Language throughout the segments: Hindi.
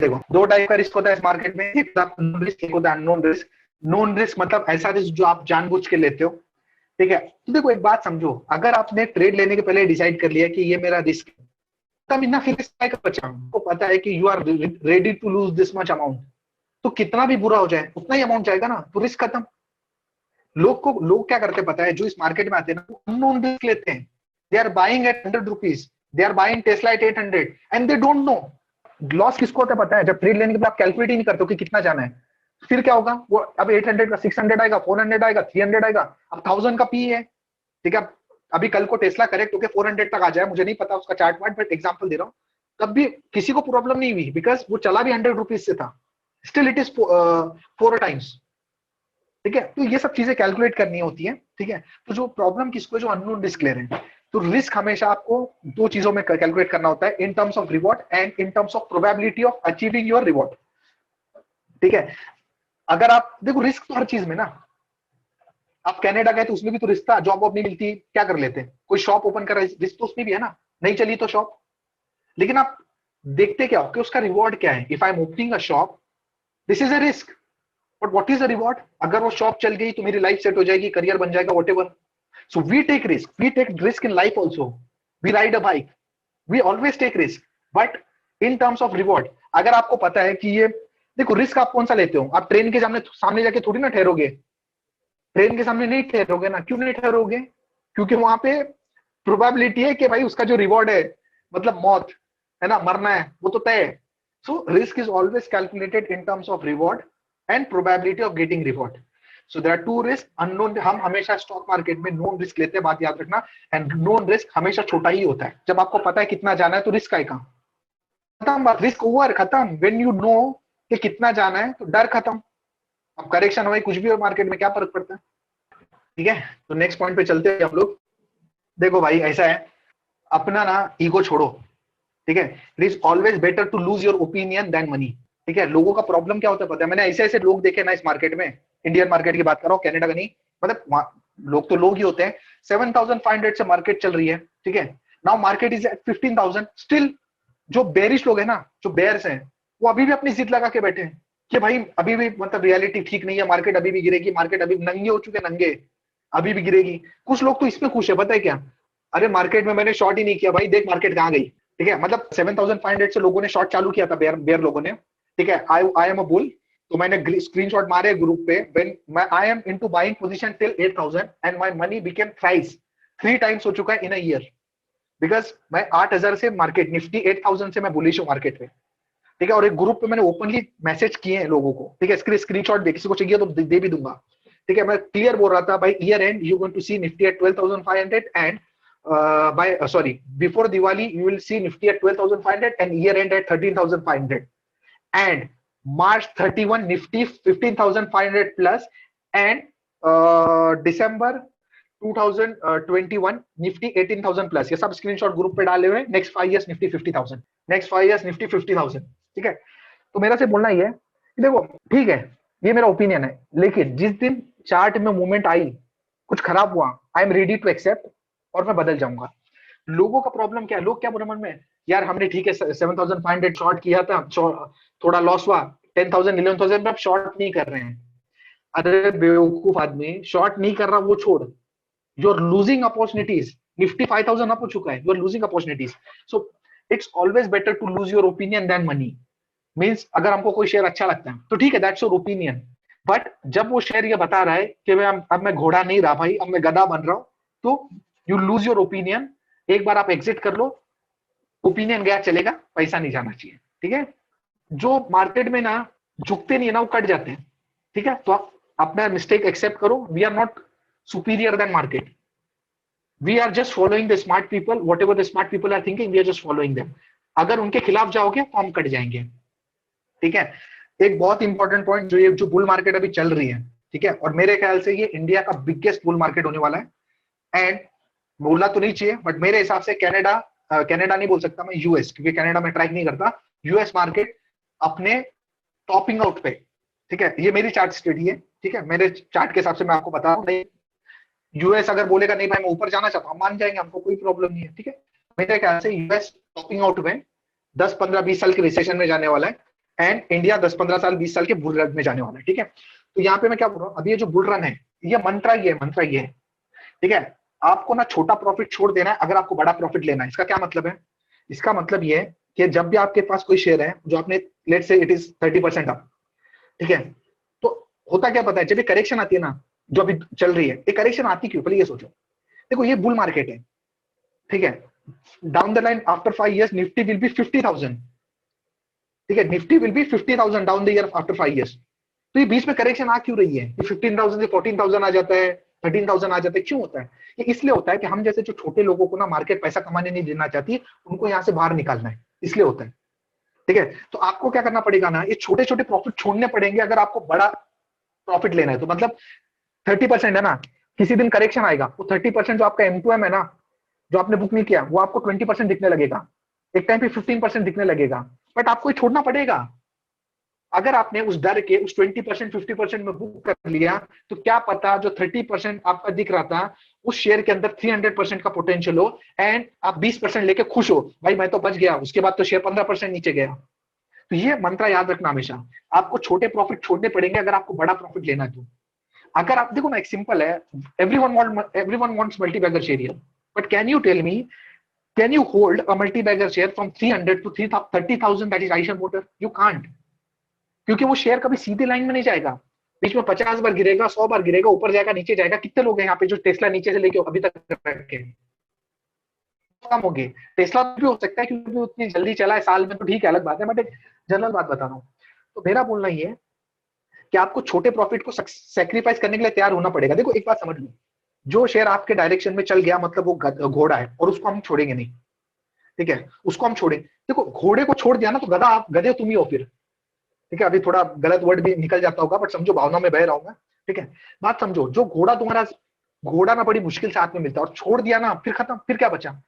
देखो दो टाइप का रिस्क होता है इस मार्केट में, एक होता है नोन रिस्क, एक होता है अननोन रिस्क। नोन रिस्क मतलब ऐसा रिस्क जो आप जानबूझ के लेते हो, ठीक है। तो देखो एक बात समझो, अगर आपने ट्रेड लेने के पहले डिसाइड कर लिया कि ये मेरा रिस्क है, तब इतना फिर रिस्क का बचा, आपको पता है कि you are ready to lose this much amount, तो कितना भी बुरा हो जाए उतना ही अमाउंट जाएगा ना, तो रिस्क खत्म। लोग क्या करते पता है, जो इस मार्केट में आते हैं ना, वो अननोन रिस्क लेते हैं। They are buying at 100 rupees, they are buying Tesla at 800 and they don't know loss किसको होता है पता है। जब ट्रेड लेने के बाद आप कैलकुलेट ही नहीं करते हो कि कितना जाना है, फिर क्या होगा, वो अब 800 का 600 आएगा, 400 आएगा, 300 आएगा, अब 1000 का पी है, ठीक है। अभी कल को टेस्ला करेक्ट होकर 400 तक आ जाए, मुझे नहीं पता उसका चार्ट वार्ट, बट एग्जांपल दे रहा हूँ, तब भी किसी को प्रॉब्लम नहीं हुई, बिकॉज वो चला भी 100 रुपीज से था, स्टिल इट इज 4 टाइम्स, ठीक है। तो ये सब चीजें कैलकुलेट करनी होती है, ठीक है। तो जो प्रॉब्लम किसको है, जो अननोन रिस्क ले रहे हैं। तो रिस्क हमेशा आपको दो चीजों में कैलकुलेट करना होता है, इन terms of reward and in terms of probability of achieving your reward, ठीक है। अगर आप देखो रिस्क तो हर चीज में ना, आप कनाडा गए तो उसमें भी तो रिस्क था, जॉब वॉब नहीं मिलती, क्या कर लेते हैं, कोई शॉप ओपन कर रहा है, रिस्क तो उसमें भी है ना, नहीं चली तो शॉप। लेकिन आप देखते क्या हो कि उसका रिवॉर्ड क्या है, if I am opening a shop, this is a risk, but what is the reward, अगर वो शॉप चल गई तो मेरी लाइफ सेट हो जाएगी, करियर बन जाएगा, whatever. So we take risk, we take risk in life also, we ride a bike, we always take risk, but in terms of reward. अगर आपको पता है कि ये, देखो रिस्क आप कौन सा लेते हो, आप ट्रेन के सामने सामने जाके थोड़ी ना ठहरोगे, ट्रेन के सामने नहीं ठहरोगे ना, क्यों नहीं ठहरोगे, क्योंकि वहां पे प्रोबेबिलिटी है कि भाई उसका जो रिवॉर्ड है, मतलब मौत है ना, मरना है, वो तो तय है। So risk is always calculated in terms of reward and probability of getting reward. So there are two risk, unknown, हम हमेशा स्टॉक मार्केट में नोन रिस्क लेते हैं, बात याद रखना। एंड नोन रिस्क हमेशा छोटा ही होता है, जब आपको पता है कितना जाना है तो रिस्क है कहां, खत्म बात, रिस्क ओवर, खत्म। व्हेन यू नो कि कितना जाना है तो डर खत्म। अब करेक्शन हो कुछ भी हो मार्केट में, क्या फर्क पड़ता है, ठीक है। तो नेक्स्ट पॉइंट पे चलते हैं हम लोग। देखो भाई ऐसा है, अपना ना ईगो छोड़ो, ठीक है। It is always better to lose your opinion than money, ठीक है। लोगों का प्रॉब्लम क्या होता है पता है, मैंने ऐसे ऐसे लोग देखे ना इस मार्केट में, इंडियन मार्केट की बात कर रहा हूँ, कनाडा का नहीं, मतलब लोग तो लोग ही होते हैं। 7,500 से मार्केट चल रही है, ठीक है। Now market is at 15,000, still जो बेरिश लोग है ना, जो बेयर्स हैं, वो अभी भी अपनी जिद लगा के बैठे हैं कि भाई अभी भी मतलब रियलिटी ठीक नहीं है, मार्केट अभी भी गिरेगी, मार्केट अभी नंगे हो चुके, नंगे अभी भी गिरेगी। कुछ लोग तो इसमें खुश है, पता है क्या, अरे मार्केट में मैंने शॉर्ट ही नहीं किया भाई, देख मार्केट कहाँ गई, ठीक है। मतलब 7,500 से लोगों ने शॉर्ट चालू किया था, बेयर बेयर लोगों ने, ठीक है। आई एम अ बुल, तो मैंने स्क्रीनशॉट मारे ग्रुप पे, व्हेन मैं I am into buying position till 8,000 and my money became thrice, 3 times हो चुका है इन अ ईयर, बिकॉज मैं 8,000 से मार्केट निफ्टी 8,000 से मैं बुलिश हूँ मार्केट में, ठीक है। और एक ग्रुप पे मैंने ओपनली मैसेज किए हैं लोगों को, ठीक है। इसके स्क्रीनशॉट दे, किसी को चाहिए तो दे भी दूंगा, ठीक है। मैं क्लियर बोल रहा था भाई, year end you going to see Nifty at 12,500 and by sorry before Diwali you will see Nifty at 12,500 and year end at 13,500 and March 31 Nifty 15,500 plus and December 2021 Nifty 18,000 plus, ये सब स्क्रीनशॉट ग्रुप पे डाले हुए। Next 5 years Nifty 50,000, next 5 years Nifty 50,000, ठीक है। तो मेरा से बोलना ही है कि देखो ठीक है, ये मेरा ओपिनियन है, लेकिन जिस दिन चार्ट में मूवमेंट आई, कुछ खराब हुआ, I am ready to accept और मैं बदल जाऊंगा। लोगों का प्रॉब्लम क्या है, लोग क्या बोले मन में, यार हमने ठीक है 7,500 शॉर्ट किया था, थोड़ा लॉस हुआ, 10,000 11,000 में आप शॉर्ट नहीं कर रहे हैं। अरे बेवकूफ आदमी, शॉर्ट नहीं कर रहा वो छोड़, you are losing opportunities. Nifty 5,000 up हो चुका है, you are losing opportunities. So it's always better to lose your opinion than money. Means अगर हमको कोई शेयर अच्छा लगता है तो ठीक है, दैट्स योर ओपिनियन, बट जब वो शेयर ये बता रहा है कि भाई अब मैं घोड़ा नहीं रहा भाई, अब मैं गधा बन रहा हूं, तो यू लूज योर ओपिनियन। एक बार आप एग्जिट कर लो, ओपिनियन गया चलेगा, पैसा नहीं जाना चाहिए, ठीक है। जो मार्केट में ना झुकते नहीं है ना, वो कट जाते हैं, ठीक है। तो आप अपना मिस्टेक एक्सेप्ट करो, we are not superior than market, we are just following the smart people, whatever the smart people are thinking, we are just following them. अगर उनके खिलाफ जाओगे तो हम कट जाएंगे, ठीक है। एक बहुत इंपॉर्टेंट पॉइंट, जो ये जो बुल मार्केट अभी चल रही है, ठीक है, और मेरे ख्याल से ये इंडिया का बिगेस्ट बुल मार्केट होने वाला है। एंड बोलना तो नहीं चाहिए, बट मेरे हिसाब से कनाडा, कनाडा नहीं बोल सकता मैं, यूएस, क्योंकि कनाडा में ट्रैक नहीं करता, यूएस मार्केट अपने टॉपिंग आउट पे, ठीक है। ये मेरी चार्ट स्टडी है, ठीक है, मेरे चार्ट के हिसाब से मैं आपको बता रहा हूँ। यूएस अगर बोलेगा नहीं भाई मैं ऊपर जाना चाहता हूँ, हम मान जाएंगे, हमको कोई प्रॉब्लम नहीं है, ठीक है। मेरे ख्याल से यूएस टॉपिंग आउट में 10 15 20 साल के रिसेशन में जाने वाला है, एंड इंडिया 10-15 साल 20 साल के बुल रन में जाने वाला है, ठीक है। तो यहाँ पे मैं क्या बोल रहा हूँ, अभी ये जो बुल रन है, ये मंत्रा ये है, ठीक है। आपको ना छोटा प्रॉफिट छोड़ देना है अगर आपको बड़ा प्रॉफिट लेना है। इसका क्या मतलब है? इसका मतलब ये है कि जब भी आपके पास कोई शेयर है जो आपने, लेट से इट इज 30% अप, ठीक है, तो होता क्या पता है, जब ये करेक्शन आती है ना, जो अभी चल रही है, ये करेक्शन आती क्यों, पहले ये सोचो। देखो ये बुल मार्केट है, ठीक है। Down the line after 5 years Nifty will be 50,000, ठीक है, Nifty will be 50,000 down the year after 5 years। तो ये बीच में करेक्शन आ क्यों रही है? ये 15,000 से 14,000 आ जाता है, 13,000 आ जाता है, क्यों होता है? ये इसलिए होता है कि हम जैसे जो छोटे लोगों को ना मार्केट पैसा कमाने नहीं देना चाहती, उनको यहाँ से बाहर निकालना है, इसलिए होता है, ठीक है। तो आपको क्या करना पड़ेगा ना, ये छोटे छोटे प्रॉफिट छोड़ने पड़ेंगे अगर आपको बड़ा प्रॉफिट लेना है। तो मतलब 30% है ना, किसी दिन करेक्शन आएगा, वो 30% जो आपका M2M है ना, जो आपने बुक नहीं किया, वो आपको 20% दिखने लगेगा, एक टाइम पे 15% दिखने लगेगा, बट आपको ये छोड़ना पड़ेगा। अगर आपने उस डर के उस 20% 50% में बुक कर लिया, तो क्या पता जो 30% आपका दिख रहा था, उस शेयर के अंदर 300% का पोटेंशियल हो, एंड आप 20% लेके खुश हो, भाई मैं तो बच गया, उसके बाद तो शेयर 15% नीचे गया। तो ये मंत्र याद रखना हमेशा, आपको छोटे प्रॉफिट छोड़ने पड़ेंगे अगर आपको बड़ा प्रॉफिट लेना है। तो अगर आप देखो ना, एक सिंपल है, everyone wants multi bagger share, but can you tell me, can you hold a multi bagger share from 300 to 30,000, that is Eicher motor? You can't, क्योंकि वो शेयर कभी सीधी लाइन में नहीं जाएगा, बीच में 50 बार गिरेगा, 100 बार गिरेगा, ऊपर जाएगा, नीचे जाएगा। कितने लोग हैं यहाँ पे जो टेस्ला नीचे से लेके अभी तक रखे, कम हो गए। टेस्ला भी हो सकता है क्योंकि उतनी जल्दी चला है साल में, तो ठीक है, अलग बात है, बट एक जनरल बात बता रहा हूँ। तो मेरा बोलना ये है कि आपको छोटे प्रॉफिट को सेक्रीफाइस करने के लिए तैयार होना पड़ेगा। देखो एक बात समझ लो, जो शेयर आपके डायरेक्शन में चल गया मतलब वो घोड़ा है, और उसको हम छोड़ेंगे नहीं, ठीक है, उसको हम छोड़े। देखो घोड़े को छोड़ दिया ना, तो गधा आप, गधे तुम ही हो फिर, ठीक है। अभी थोड़ा गलत वर्ड भी निकल जाता होगा, बट समझो, भावना में बह रहा हूँ मैं, ठीक है। बात समझो, जो घोड़ा तुम्हारा, घोड़ा ना बड़ी मुश्किल से हाथ में मिलता है, और छोड़ दिया ना, फिर खत्म, फिर क्या बचा?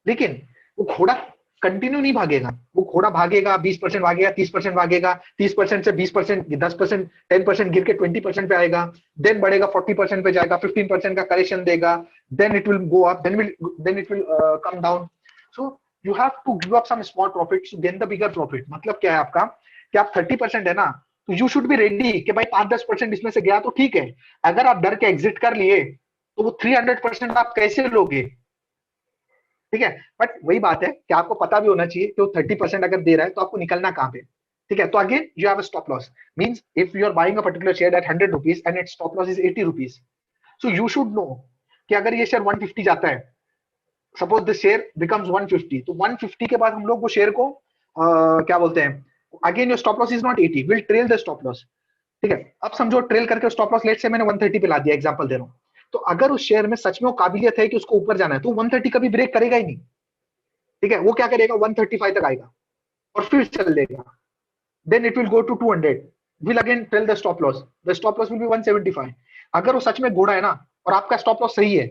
लेकिन वो घोड़ा कंटिन्यू नहीं भागेगा, वो घोड़ा भागेगा, 20% भागेगा, 30% भागेगा, 30% से 20%, 10%, 10% गिर के 20% पे आएगा, देन बढ़ेगा, 40% पे जाएगा, 15% का करेक्शन देगा, then it will go up, then it will come down. So you have to give up some small profit to gain the bigger profit. मतलब क्या है आपका, कि आप 30% है ना, तो यू शुड बी रेडी कि भाई 5-10% इसमें से गया तो ठीक है। अगर आप डर के एग्जिट कर लिए, तो वो 300% आप कैसे लोगे? ठीक है, बट वही बात है कि आपको पता भी होना चाहिए कि वो 30% अगर दे रहा है तो आपको निकलना कहाँ पे, ठीक है। तो again you have a stop loss, means if you are buying a particular share at 100 rupees and its stop loss is 80 rupees, so you should know कि अगर ये शेयर 150 जाता है, सपोज द शेयर बिकम्स 150, तो 150 के बाद हम लोग वो शेयर को क्या बोलते हैं, again your stop loss is not 80, will trail the stop loss, ठीक है। अब समझो ट्रेल करके स्टॉप लॉस लेट से मैंने 130 पे ला दिया, एग्जांपल दे रहा हूँ, तो अगर उस शेयर में सच में वो काबिलियत है कि उसको ऊपर जाना है, तो 130 कभी ब्रेक करेगा ही नहीं, ठीक है। वो क्या करेगा, 135 तक आएगा और फिर चल देगा, then it will go to 200, will again tell the stop loss, the stop loss will be 175। अगर वो सच में घोड़ा है ना, और आपका स्टॉप लॉस सही है,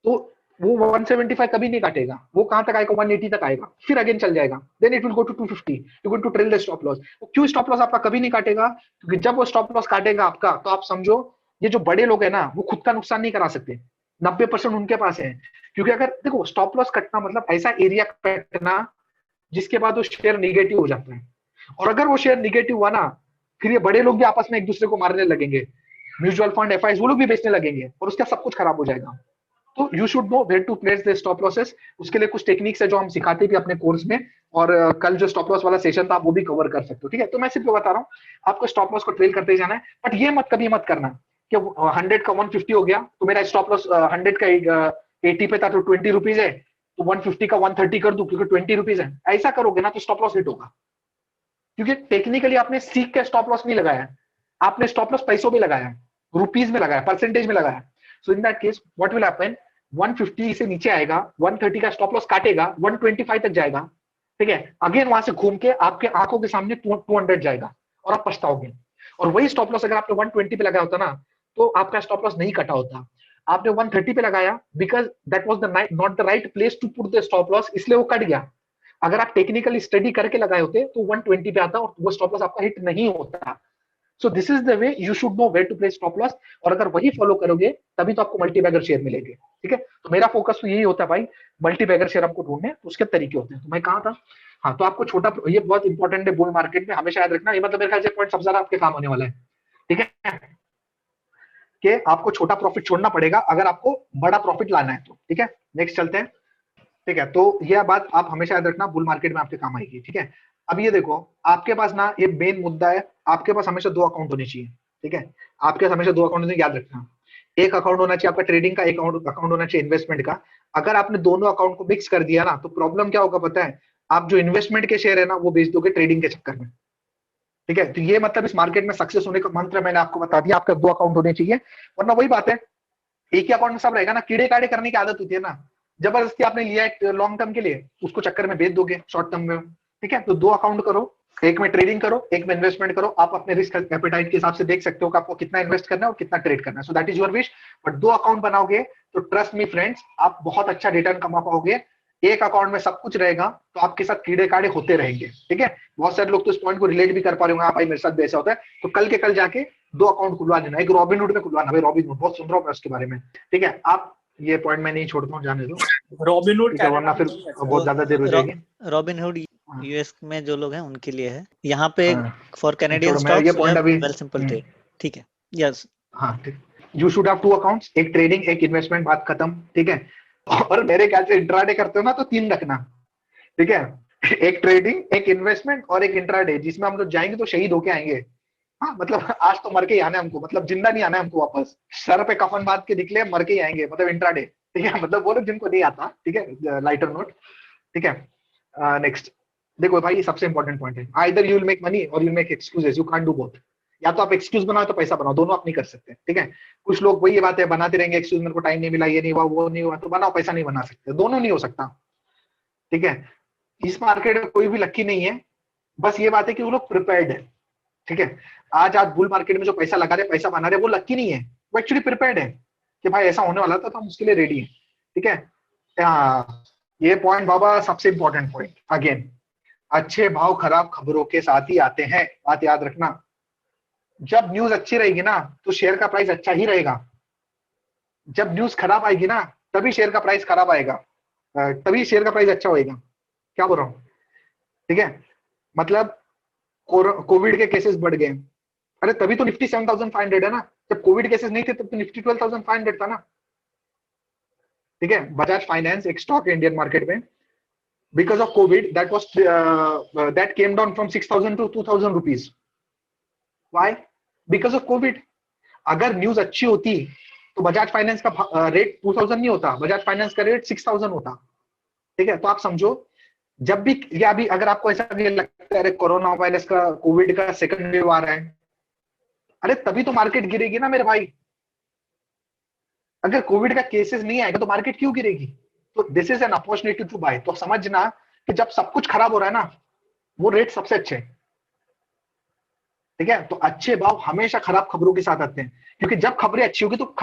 तो वो 175 कभी नहीं काटेगा, वो कहां तक आएगा, 180 तक आएगा, फिर अगेन चल जाएगा, then it will go to 250, you going to trail the stop loss. क्यों स्टॉप लॉस आपका कभी नहीं काटेगा? क्योंकि जब वो स्टॉप लॉस काटेगा आपका, तो आप समझो, ये जो बड़े लोग है ना, वो खुद का नुकसान नहीं करा सकते, 90% उनके पास है। क्योंकि अगर देखो, स्टॉप लॉस कटना मतलब ऐसा एरिया कटना जिसके बाद वो शेयर निगेटिव हो जाता है, और अगर वो शेयर निगेटिव हुआ ना, फिर ये बड़े लोग भी आपस में एक दूसरे को मारने लगेंगे, म्यूचुअल फंड, एफआईज, वो लोग भी बेचने लगेंगे, और उसका सब कुछ खराब हो जाएगा। तो you should know where to place the stop losses. उसके लिए कुछ टेक्निक्स है जो हम सिखाते भी अपने कोर्स में, और कल जो स्टॉप लॉस वाला सेशन था आप वो भी कवर कर सकते हो, ठीक है। तो मैं सिर्फ बता रहा हूँ, आपको स्टॉप लॉस को ट्रेल करते ही जाना है, बट ये मत कभी मत करना कि 100 का 150 हो गया, तो मेरा स्टॉप लॉस 100 का 80 पे था, तो 20 रुपीज है, तो 150 का 130 कर दू क्योंकि 20 रुपीज है। ऐसा करोगे ना तो स्टॉप लॉस हिट होगा, क्योंकि टेक्निकली आपने सीख के स्टॉप लॉस नहीं लगाया, आपने स्टॉप लॉस पैसों में लगाया, रुपीज में लगाया, परसेंटेज में लगाया। So in that case what will happen, 150 से नीचे आएगा, 130 का स्टॉप लॉस काटेगा, 125 तक जाएगा, ठीक है, अगेन वहां से घूम के आपके आंखों के सामने 200 जाएगा, और आप पछताओगे। और वही स्टॉप लॉस अगर आपने 120 पे लगाया होता ना, तो आपका स्टॉप लॉस नहीं कटा होता। आपने 130 पे लगाया because that was the not the right place to put the stop loss, इसलिए वो कट गया। अगर आप टेक्निकली स्टडी करके लगाए होते तो 120 पे आता और वो स्टॉप लॉस आपका हिट नहीं होता। So this is the way you should know where to place stop loss, और अगर वही फॉलो करोगे तभी तो आपको मल्टी बैगर शेयर मिलेंगे, ठीक है। तो मेरा फोकस तो यही होता है भाई, मल्टी बैगर शेयर हमको ढूंढने, तो उसके तरीके होते हैं। तो मैं कहा था हाँ, तो आपको छोटा, ये बहुत इंपॉर्टेंट है बुल मार्केट में, हमेशा याद रखना। ये मतलब मेरे ख्याल से पॉइंट सबसे ज्यादा आपके काम होने वाला है, ठीक है, कि आपको छोटा प्रॉफिट छोड़ना पड़ेगा अगर आपको बड़ा प्रॉफिट लाना है तो, ठीक है। नेक्स्ट चलते हैं, ठीक है। तो यह बात आप हमेशा याद रखना, बुल मार्केट में आपके काम आएगी, ठीक है। अब ये देखो, आपके पास ना ये मेन मुद्दा है, आपके पास हमेशा दो अकाउंट होने चाहिए, ठीक है। आपके पास हमेशा दो अकाउंट होने, याद रखना। एक अकाउंट होना चाहिए आपका ट्रेडिंग का, एक अकाउंट होना चाहिए इन्वेस्टमेंट का। अगर आपने दोनों अकाउंट को मिक्स कर दिया ना, तो प्रॉब्लम क्या होगा पता है, आप जो इन्वेस्टमेंट के शेयर है ना वो बेच दोगे ट्रेडिंग के चक्कर में, ठीक है। तो ये मतलब इस मार्केट में सक्सेस होने का मंत्र मैंने आपको बता दिया, आपके दो अकाउंट होने चाहिए। वरना वही बात है, एक ही अकाउंट में सब रहेगा ना, कीड़े काड़े करने की आदत होती है ना, जबरदस्ती आपने लिया है लॉन्ग टर्म के लिए, उसको चक्कर में बेच दोगे शॉर्ट टर्म में, ठीक है। तो दो अकाउंट करो, एक में ट्रेडिंग करो, एक में इन्वेस्टमेंट करो। आप अपने रिस्क एपेटाइट के हिसाब से देख सकते हो कि आपको कितना इन्वेस्ट करना है और कितना ट्रेड करना है, so that is your wish. But दो अकाउंट बनाओगे तो ट्रस्ट मी फ्रेंड्स, आप बहुत अच्छा रिटर्न कमा पाओगे। एक अकाउंट में सब कुछ रहेगा तो आपके साथ कीड़े काड़े होते रहेंगे, ठीक है। बहुत सारे लोग तो इस पॉइंट को रिलेट भी कर पा रहे होंगे, हाँ भाई मेरे साथ भी ऐसा होता है। तो कल के कल जाके दो अकाउंट खुलवा लेना, एक रॉबिनहुड में खुलवाना, भाई रॉबिनहुड बहुत सुन रहा हूँ मैं उसके बारे में, ठीक है। आप ये पॉइंट मैं नहीं छोड़ता हूँ, जाने दो, रॉबिनहुड ठीक है, वरना कनाडा फिर में नहीं है सर। बहुत ज्यादा देर हो जाएगी। रॉबिनहुड हाँ, यूएस में जो लोग हैं उनके लिए है, यहाँ पे हाँ, फॉर कैनेडियन छोड़ो, मैं ये स्टॉक्स यू पॉइंट हैव अभी वेल सिंपल ट्रेड, ठीक है। यस, हाँ, ठीक। You should have two accounts, एक ट्रेडिंग एक इन्वेस्टमेंट, बात खत्म, ठीक है। और मेरे ख्याल से इंट्राडे करते हो ना तो तीन रखना, ठीक है। एक ट्रेडिंग, एक इन्वेस्टमेंट और एक इंट्राडे, जिसमें हम लोग जाएंगे तो शहीद होके आएंगे। हाँ, मतलब आज तो मर के ही आना है हमको, मतलब जिंदा नहीं आना है हमको वापस, सर पे कफन बांध के निकले, मर के ही आएंगे, मतलब इंट्राडे, ठीक है। मतलब वो लोग जिनको नहीं आता, ठीक है, लाइटर नोट, ठीक है। नेक्स्ट, देखो भाई, ये सबसे इंपॉर्टेंट पॉइंट है, either you will make money और you make excuses, you can't do both. या तो आप एक्सक्यूज बनाओ तो पैसा बनाओ, दोनों आप नहीं कर सकते, ठीक है। कुछ लोग वही बात है बनाते रहेंगे, एक्सक्यूज, मेरे को टाइम नहीं मिला, ये नहीं हुआ, वो नहीं हुआ, तो बनाओ, पैसा नहीं बना सकते, दोनों नहीं हो सकता, ठीक है। इस मार्केट में कोई भी लक्की नहीं है, बस ये बात है कि वो लोग प्रिपेयर्ड है, ठीक है। आज बुल मार्केट में जो पैसा लगा रहे, पैसा बना रहे, वो लक्की नहीं है, वो एक्चुअली प्रिपेयर्ड है कि भाई ऐसा होने वाला था तो हम उसके लिए रेडी है, ठीक है। ये पॉइंट बाबा सबसे इंपॉर्टेंट पॉइंट, अगेन, अच्छे भाव खराब खबरों के साथ ही आते हैं, बात याद रखना। जब न्यूज अच्छी रहेगी ना तो शेयर का प्राइस अच्छा ही रहेगा, जब न्यूज खराब आएगी ना तभी शेयर का प्राइस खराब आएगा, तभी शेयर का प्राइस अच्छा होएगा। क्या बोल रहा हूँ, ठीक है। मतलब कोविड के केसेस बढ़ गए, अरे तभी तो निफ्टी 7,500 है ना, जब कोविड केसेस नहीं थे तब तो निफ्टी 12,500 था ना, ठीक है। बजाज फाइनेंस एक स्टॉक है इंडियन मार्केट में, because of COVID that came down from 6,000 to 2,000 rupees. Why? Because of COVID. अगर न्यूज अच्छी होती तो बजाज फाइनेंस का रेट 2,000 नहीं होता, बजाज फाइनेंस का रेट 6,000 होता, ठीक है। तो आप समझो, जब भी, या अभी अगर आपको ऐसा भी लगता है कोरोना वायरस का, कोविड का सेकंड वेव आ रहा है, अरे तभी तो मार्केट गिरेगी ना मेरे भाई। अगर कोविड का केसेस नहीं आएगा तो मार्केट क्यों गिरेगी? तो this is an opportunity to buy. तो समझना कि जब सब कुछ खराब हो रहा है ना, वो रेट सबसे अच्छे, ठीक है। तो अच्छे भाव हमेशा खराब खबरों के साथ आते हैं, क्योंकि जब खबरें अच्छी होगी तो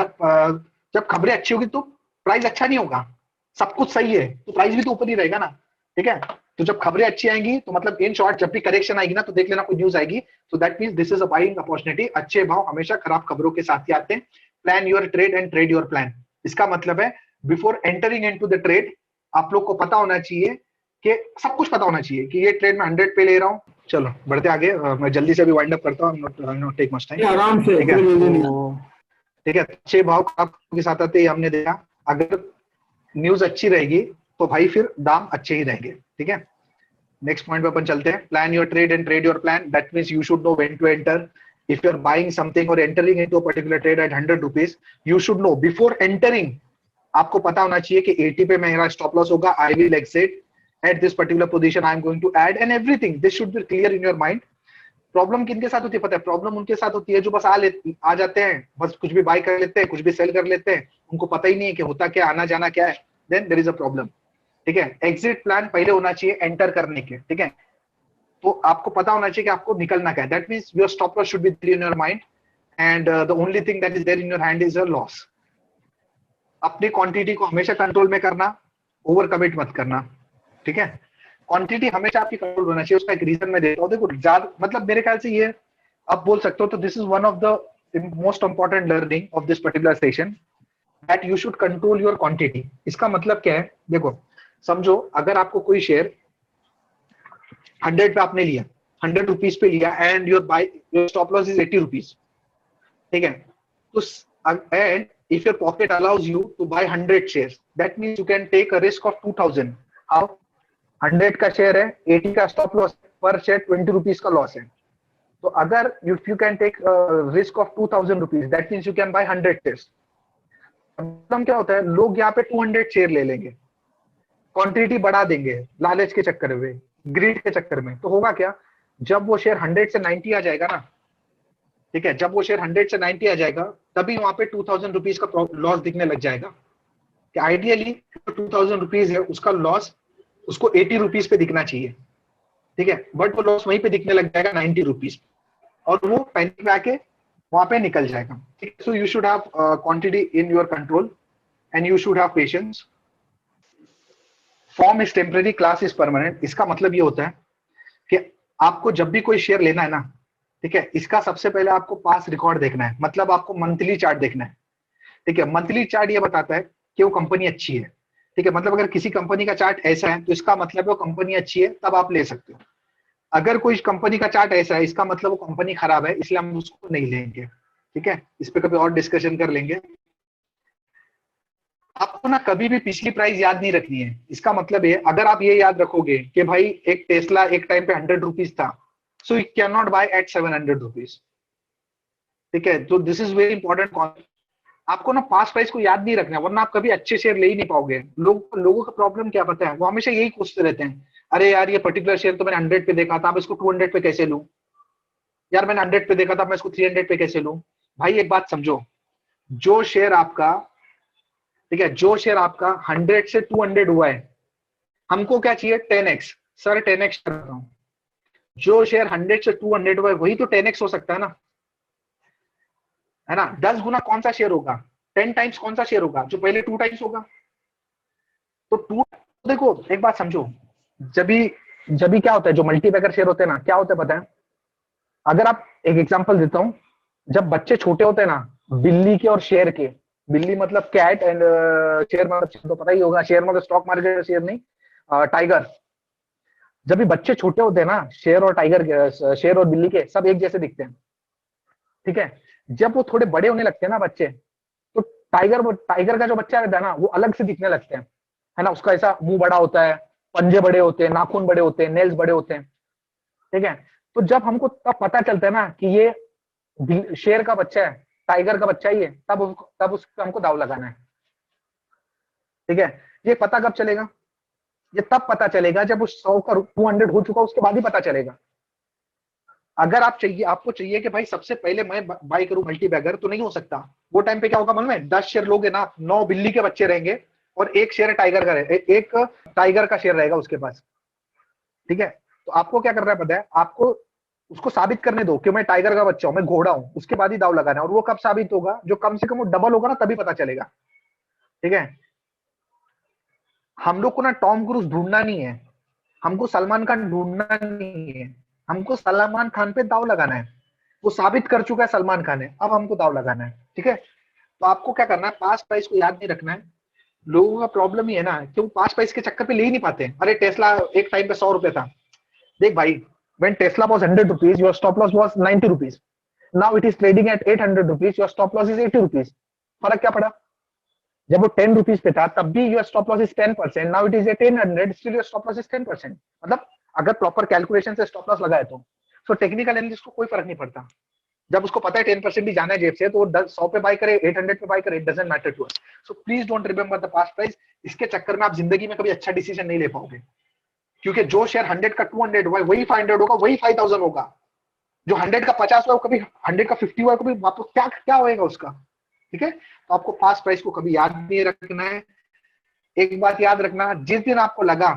जब खबरें अच्छी होगी तो प्राइस अच्छा नहीं होगा, सब कुछ सही है तो प्राइस भी तो ऊपर ही रहेगा ना, ठीक है। तो जब खबरें अच्छी आएंगी तो मतलब इन शॉर्ट, जब भी करेक्शन आएगी ना तो देख लेना कोई न्यूज आएगी, तो that means this is a buying opportunity. अच्छे भाव हमेशा खराब खबरों के साथ ही आते हैं। Plan your trade and trade your plan, इसका मतलब है before entering into the trade आप लोग को पता होना चाहिए, कि सब कुछ पता होना चाहिए कि ये ट्रेड में 100 पे ले रहा हूँ। चलो बढ़ते आगे, मैं जल्दी से अभी वाइंड अप करता हूँ, नॉट टेक मच टाइम, आराम से, ठीक है। कोई जल्दी नहीं। तो ठीक है, अच्छे भाव खराब के साथ आते ही हमने देखा, अगर न्यूज अच्छी रहेगी तो भाई फिर दाम अच्छे ही रहेंगे, ठीक है। नेक्स्ट पॉइंट पे अपन चलते हैं, plan your trade and trade your plan, that means you should know when to enter. If you are buying something और entering into a particular trade at 100 rupees, you should know before entering, आपको पता होना चाहिए कि 80 पे मेरा स्टॉप लॉस होगा, I will exit at this particular position, I am going to add, and everything this should be clear in your mind. Problem किनके साथ होती है पता है? प्रॉब्लम उनके साथ होती है जो बस आ जाते हैं, बस कुछ भी बाय कर लेते हैं, कुछ भी सेल कर लेते हैं, उनको पता ही नहीं है कि होता क्या, आना जाना क्या है, then there is a problem, ठीक है। एग्जिट प्लान पहले होना चाहिए एंटर करने के, ठीक है। तो आपको पता होना चाहिए कि आपको निकलना क्या है, that means your stop loss should be there in your mind, and the only thing that is there in your hand is your loss. अपनी क्वांटिटी को हमेशा कंट्रोल में करना, ओवर कमिट मत करना, ठीक है। क्वांटिटी हमेशा आपकी कंट्रोल होना चाहिए, उसका एक रीजन मैं देता हूँ। देखो ज्यादा, मतलब मेरे ख्याल से ये आप बोल सकते हो, तो this is one of the most important learning of this particular session, that you should control your quantity. इसका मतलब क्या है, देखो समझो, अगर आपको कोई शेयर 100 पे आपने लिया, 100 रुपीज पे लिया, and your stop loss is 80 rupees, ठीक है। तो and if your pocket allows you to buy 100 shares, that means you can take a risk of 2000. How, 100 का शेयर है, 80 का स्टॉप लॉस, पर शेयर 20 रुपीज का लॉस है। तो अगर if you can take a risk of 2000 rupees, that means you can buy 100 shares. Problem क्या होता है, लोग यहाँ पे 200 शेयर ले लेंगे, क्वांटिटी बढ़ा देंगे लालच के चक्कर में, ग्रीड के चक्कर में। तो होगा क्या, जब वो शेयर 100 से 90 आ जाएगा ना, ठीक है, जब वो शेयर 100 से 90 आ जाएगा, तभी वहां पे 2000 रुपीज का लॉस दिखने लग जाएगा। कि आइडियली 2000 रुपीज है, उसका लॉस उसको 80 रुपीज पे दिखना चाहिए, ठीक है, बट वो लॉस वहीं पे दिखने लग जाएगा 90 रुपीज, और वो पैनिक में आके वहां पे निकल जाएगा, ठीक है। So you should have quantity in your control and you should have patience. Form is temporary, class is permanent. इसका मतलब ये होता है कि आपको जब भी कोई शेयर लेना है ना, ठीक है, इसका सबसे पहले आपको पास रिकॉर्ड देखना है, मतलब आपको मंथली चार्ट देखना है, ठीक है। मंथली चार्ट ये बताता है कि वो कंपनी अच्छी है, ठीक है, मतलब अगर किसी कंपनी का चार्ट ऐसा है तो इसका मतलब वो कंपनी अच्छी है, तब आप ले सकते हो। अगर कोई कंपनी का चार्ट ऐसा है, इसका मतलब वो कंपनी खराब है, इसलिए हम उसको नहीं लेंगे, ठीक है। इस पे कभी और डिस्कशन कर लेंगे। आपको ना कभी भी पिछली प्राइस याद नहीं रखनी है। इसका मतलब है, अगर आप ये याद रखोगे कि भाई एक टेस्ला एक टाइम पे 100 रुपीज था, सो यू कैन नॉट बाय एट 700 रुपीज, ठीक है। तो दिस इज वेरी इंपॉर्टेंट। आपको ना पास्ट प्राइस को याद नहीं रखना, वरना आप कभी अच्छे शेयर ले ही नहीं पाओगे। लोगों का प्रॉब्लम क्या पता है, वो हमेशा यही पूछते रहते हैं, अरे यार ये पर्टिकुलर शेयर तो मैंने 100 पे देखा था, अब इसको 200 पे कैसे लूं, यार मैंने 100 पे देखा था, मैं इसको 300 पे कैसे लूं। भाई एक बात समझो, जो शेयर आपका, ठीक है, जो शेयर आपका 100 से 200 हुआ है, हमको क्या चाहिए, 10x। सर 10x कर रहा हूं, जो शेयर 100 से 200 हुआ है वही तो 10x हो सकता है ना। 10 गुना कौन सा शेयर होगा, 10 टाइम्स कौन सा शेयर होगा, जो पहले 2 टाइम्स होगा। तो 2, देखो एक बात समझो, जब भी क्या होता है, जो मल्टीबैगर शेयर होते हैं ना, क्या होता है पता है। अगर आप, एक एग्जांपल देता हूं, जब बच्चे छोटे होते हैं ना, बिल्ली के और शेर के, बिल्ली मतलब कैट एंड शेयर मतलब तो पता ही होगा, शेयर मतलब स्टॉक मार्केट का शेयर नहीं, टाइगर। जब भी बच्चे छोटे होते हैं ना, शेर और टाइगर के, शेर और बिल्ली के सब एक जैसे दिखते हैं, ठीक है। जब वो थोड़े बड़े होने लगते हैं ना बच्चे, तो टाइगर का जो बच्चा रहता है ना, वो अलग से दिखने लगते हैं, है ना। उसका ऐसा मुंह बड़ा होता है, पंजे बड़े होते हैं, नाखून बड़े होते हैं, नेल्स बड़े होते हैं, ठीक है। तो जब हमको तब पता चलता है ना कि ये शेर का बच्चा है, टाइगर का बच्चा ही है, तब उस पे हमको दाव लगाना है, ठीक है। ये पता कब चलेगा, ये तब पता चलेगा जब उस 100 का 200 हो चुका, उसके बाद ही पता चलेगा। अगर आपको चाहिए कि भाई सबसे पहले मैं बाई करूं मल्टी बैगर, तो नहीं हो सकता। वो टाइम पे क्या होगा मालूम है, 10 शेयर लोगे ना, 9 बिल्ली के बच्चे रहेंगे और एक शेयर टाइगर का एक टाइगर का शेयर रहेगा उसके पास, ठीक है। तो आपको क्या करना है पता है, आपको उसको साबित करने दो कि मैं टाइगर का बच्चा हूं, मैं घोड़ा हूं, उसके बाद ही दाव लगाना है। और वो कब साबित होगा, जो कम से कम वो डबल होगा ना, तभी पता चलेगा, ठीक है। हम लोग को ना टॉम क्रूज ढूंढना नहीं है, हमको सलमान खान ढूंढना नहीं है, हमको सलमान खान पे दाव लगाना है। वो साबित कर चुका है सलमान खान है, अब हमको दाव लगाना है, ठीक है। तो आपको क्या करना है, पास्ट प्राइस को याद नहीं रखना है। लोगों का प्रॉब्लम ही है ना कि वो पास्ट प्राइस के चक्कर पे ले ही नहीं पाते। अरे टेस्ला एक टाइम पे 100 रुपए था, देख भाई, when Tesla was 100 rupees, your stop loss was 90 rupees. Now it is trading at 800 rupees, your stop loss is 80 rupees. फर्क क्या पड़ा, जब वो 10 रुपीज पे था तब भी your stop loss is 10%, now it is at 1000, still your stop loss is 10%। मतलब अगर प्रॉपर कैलकुलेशन से स्टॉप लॉस लगाए तो सो टेक्निकल एनालिस्ट को कोई फर्क नहीं पड़ता। जब उसको पता है 10% ही जाना है जेब से, तो वो 100 पे बाय करे, 800 पे बाय करे, it doesn't matter to us. So please don't remember the past price. इसके चक्कर में आप जिंदगी में कभी अच्छा डिसीजन नहीं ले पाओगे, क्योंकि जो शेयर 100 का 200 हुआ वही 500 होगा, वही 5000 होगा। जो 100 का 50 हुआ कभी 100 का 50 हुआ कभी, आपको क्या क्या होएगा उसका, ठीक है। तो आपको पास्ट प्राइस को कभी याद नहीं रखना है। एक बात याद रखना, जिस दिन आपको लगा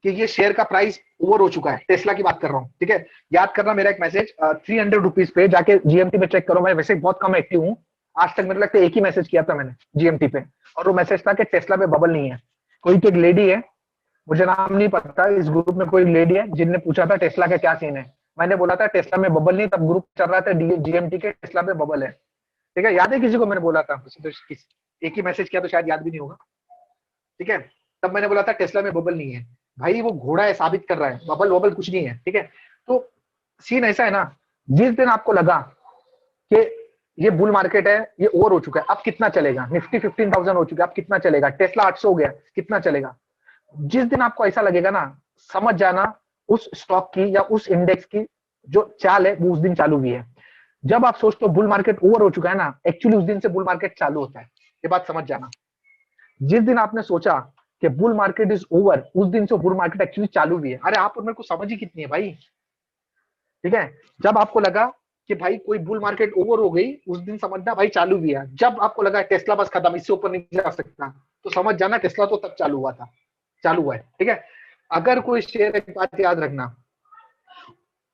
कि ये शेयर का प्राइस ओवर हो चुका है, टेस्ला की बात कर रहा हूँ, ठीक है, याद करना मेरा एक मैसेज 300 रुपीज पे जाके जीएमटी पे चेक करो। मैं वैसे बहुत कम एक्टिव हूँ, आज तक मेरे लगता है एक ही मैसेज किया था मैंने जीएमटी पे, और वो मैसेज था कि टेस्ला पे बबल नहीं है। कोई तो एक लेडी है, मुझे नाम नहीं पता, इस ग्रुप में कोई लेडी है जिनने पूछा था टेस्ला का क्या सीन है। मैंने बोला था टेस्ला में बबल नहीं, तब ग्रुप चल रहा था जीएमटी के टेस्ला पे बबल है, ठीक है। याद है किसी को मैंने बोला था, तो एक ही मैसेज किया तो शायद याद भी नहीं होगा, ठीक है। तब मैंने बोला था टेस्ला में बबल नहीं है। भाई वो घोड़ा है, साबित कर रहा है, बबल वबल कुछ नहीं है, ठीक है। तो सीन ऐसा है ना, जिस दिन आपको लगा कि ये बुल मार्केट है, ये ओवर हो चुका है, अब कितना चलेगा, निफ्टी 15,000 हो चुका है, अब कितना चलेगा, टेस्ला 800 हो गया, कितना चलेगा, जिस दिन आपको ऐसा लगेगा ना, समझ जाना उस स्टॉक की या उस इंडेक्स की जो चाल है वो उस दिन चालू हुई है। जब आप सोचते हो बुल मार्केट ओवर हो चुका है ना, एक्चुअली उस दिन से बुल मार्केट चालू होता है, ये बात समझ जाना। जिस दिन आपने सोचा कि बुल मार्केट इज ओवर, उस दिन से बुल मार्केट एक्चुअली चालू भी है। अरे आप और मेरे को समझ ही कितनी है भाई, ठीक है। जब आपको लगा कि भाई कोई बुल मार्केट ओवर हो गई, उस दिन समझना भाई चालू भी है। जब आपको लगा टेस्ला बस खत्म, इससे ऊपर नहीं जा सकता, तो समझ जाना टेस्ला तो तब चालू हुआ था, चालू हुआ है, ठीक है। अगर कोई शेयर, एक बात याद रखना,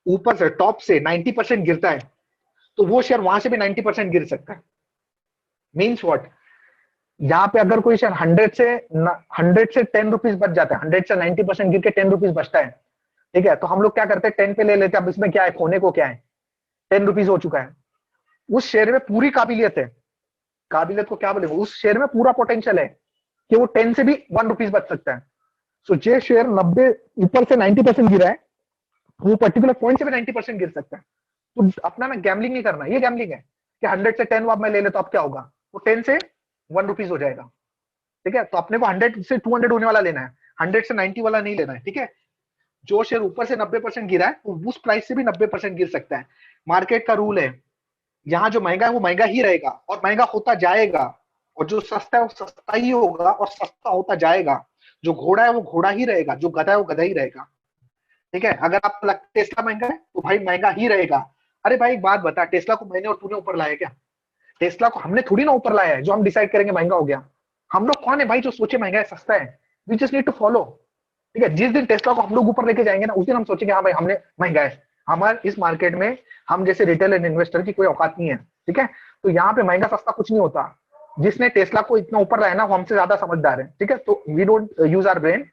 ऊपर से टॉप से 90% गिरता है, तो वो शेयर वहां से भी 90% गिर सकता है। मीन्स व्हाट, यहाँ पे अगर कोई शेयर 100 से 10 रुपीज बच जाता है, 100 से 90% गिर के 10 रुपीज बचता है, ठीक है, तो हम लोग क्या करते हैं, 10 पे ले लेते हैं। अब इसमें क्या है, खोने को क्या है, 10 रुपीज हो चुका है। उस शेयर में पूरी काबिलियत है, काबिलियत को क्या बोलेंगे, उस शेयर में पूरा पोटेंशियल है कि वो 10 से भी 1 रुपीज बच सकता है। सो जे शेयर 90 ऊपर से 90% गिरा है, वो पर्टिकुलर पॉइंट से भी 90% गिर सकता है। तो अपना ना गैम्बलिंग नहीं करना, ये गैम्बलिंग है कि 100 से 10 अब मैं ले लेता हूं, अब क्या होगा, वो 10 से 1 रुपीज हो जाएगा, ठीक है। तो अपने को 100 से 200 होने वाला लेना है, 100 से 90 वाला नहीं लेना है, ठीक है। जो शेयर ऊपर से 90% गिरा है, वो उस प्राइस से भी 90% गिर सकता है। मार्केट का रूल है, यहाँ जो महंगा है वो महंगा ही रहेगा और महंगा होता जाएगा, और जो सस्ता है वो सस्ता ही होगा और सस्ता होता जाएगा। जो घोड़ा है वो घोड़ा ही रहेगा, जो गधा है वो गधा ही रहेगा, ठीक है। अगर आपको लगता है टेस्ला महंगा है, तो भाई महंगा ही रहेगा। अरे भाई एक बात बता, टेस्ला को मैंने और तूने ऊपर लाया क्या? टेस्ला को हमने थोड़ी ना ऊपर लाया है जो हम डिसाइड करेंगे महंगा हो गया। हम लोग कौन है भाई जो सोचे महंगा है सस्ता है? We just need to follow, ठीक है। जिस दिन टेस्ला को हम लोग ऊपर लेके जाएंगे ना, उस दिन हम सोचेंगे हाँ भाई हमने महंगा है। हमारे इस मार्केट में हम जैसे रिटेल एंड इन्वेस्टर की कोई औकात नहीं है, ठीक है। तो यहाँ पे महंगा सस्ता कुछ नहीं होता। जिसने टेस्ला को इतना ऊपर लाया ना, वो हमसे ज्यादा समझदार है, ठीक है। तो we don't use our brain,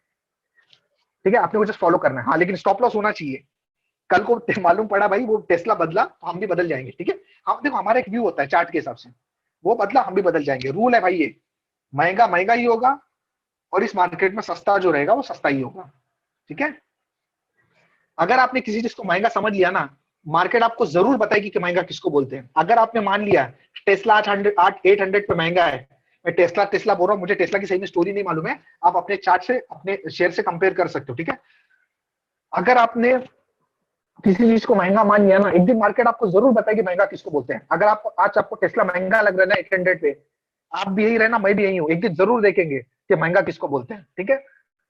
ठीक है। अपने को जस्ट फॉलो करना है, हाँ, लेकिन स्टॉप लॉस होना चाहिए। कल को मालूम पड़ा भाई वो टेस्ला बदला, तो हम भी बदल जाएंगे, ठीक है। हम देखो हमारा एक व्यू होता है चार्ट के हिसाब से, वो बदला हम भी बदल जाएंगे। रूल है भाई ये, महंगा महंगा ही होगा और इस मार्केट में सस्ता जो रहेगा वो सस्ता ही होगा, ठीक है। अगर आपने किसी चीज को महंगा समझ लिया ना, मार्केट आपको जरूर बताएगी कि महंगा किसको बोलते हैं। अगर आपने मान लिया टेस्ला 800 पे महंगा है, मैं टेस्ला टेस्ला बोल रहा हूँ, मुझे टेस्ला की सही में स्टोरी नहीं मालूम है, आप अपने चार्ट से अपने शेयर से कंपेयर कर सकते हो, ठीक है। अगर आपने किसी चीज को महंगा मान लिया ना, एक दिन मार्केट आपको जरूर बताएगी महंगा किसको बोलते हैं। अगर आप आज आपको टेस्ला महंगा लग रहा है ना 800 पे, आप भी यही रहना, मैं भी यही हूँ, एक दिन जरूर देखेंगे कि महंगा किसको बोलते हैं, ठीक है।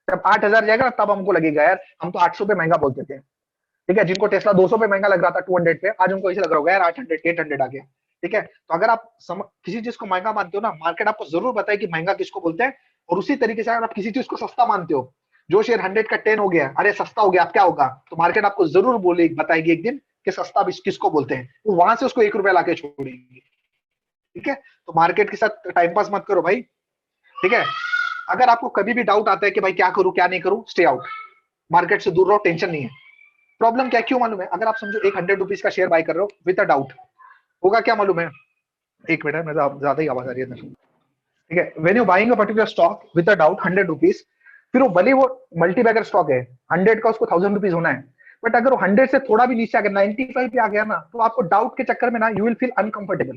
जब 8,000 जाएगा ना, तब हमको लगेगा यार हम तो 800 पे महंगा बोलते थे, ठीक है। जिनको टेस्ला 200 पे महंगा लग रहा था 200 पे, आज उनको ऐसे लग रहा होगा यार 800 आ गया, ठीक है। तो अगर आप किसी चीज को महंगा मानते हो ना, मार्केट आपको जरूर बताए कि महंगा किसको बोलते हैं। और उसी तरीके से अगर आप किसी चीज को सस्ता मानते हो, जो शेयर 100 का 10 हो गया, अरे सस्ता हो गया, अब क्या होगा, तो मार्केट आपको जरूर बोलेगी, बताएगी एक दिन कि सस्ता किसको बोलते हैं, वो वहां से उसको 1 रुपया लाके छोड़ेगी, ठीक है। तो मार्केट के साथ टाइम पास मत करो भाई, ठीक है। अगर आपको कभी भी डाउट आता है कि भाई क्या करूं क्या नहीं करूं, स्टे आउट, मार्केट से दूर रहो, टेंशन नहीं है। प्रॉब्लम क्या क्यों मालूम है, अगर आप समझो एक 100 रुपीज का शेयर बाय कर रहे हो विद अ डाउट, होगा क्या मालूम है, एक मिनट है, ज्यादा ही आवाज आ रही है, ठीक है। When you buying a particular stock with a doubt 100 rupees, फिर वो भले वो मल्टी बैगर स्टॉक है, 100 का उसको 1000 रुपीज होना है, बट अगर वो 100 से थोड़ा भी नीचे आ गया, 95 पे आ गया ना, तो आपको डाउट के चक्कर में ना यू विल फील अनकंफर्टेबल,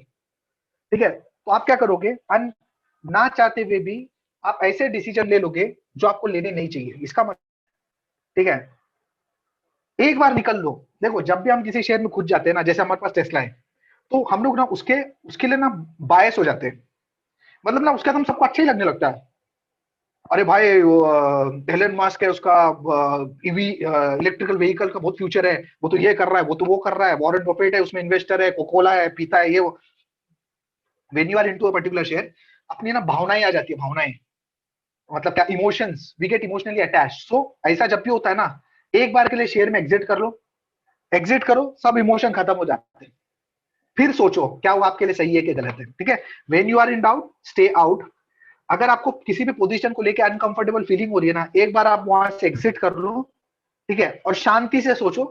ठीक है। तो आप क्या करोगे, ना चाहते हुए भी आप ऐसे डिसीजन ले लोगे जो आपको लेने नहीं चाहिए, इसका मतलब, ठीक है। एक बार निकल लो, देखो जब भी हम किसी शेयर में घुस जाते हैं ना, जैसे हमारे पास टेस्ला है, तो हम लोग ना उसके उसके लिए ना बायस हो जाते हैं, मतलब ना उसका हम सबको अच्छा ही लगने लगता है। अरे भाई वो एलन मस्क है, उसका ईवी इलेक्ट्रिकल व्हीकल का बहुत फ्यूचर है, वो तो ये कर रहा है, वो तो वो कर रहा है, वॉरेन बफेट है उसमें इन्वेस्टर है, कोकोला है पीता है, ये वो। When you are into a particular share, अपनी ना भावनाएं आ जाती है, भावनाएं, मतलब क्या, emotions, we get emotionally attach. So ऐसा जब भी होता है ना, एक बार के लिए शेयर में एग्जिट कर लो, एग्जिट करो, सब इमोशन खत्म हो जाते हैं, फिर सोचो क्या वो आपके लिए सही है कि गलत है, ठीक है। When you are in doubt, stay out. अगर आपको किसी भी पोजीशन को लेकर अनकंफर्टेबल फीलिंग हो रही है ना, एक बार आप वहां से एग्जिट कर लो, ठीक है, और शांति से सोचो,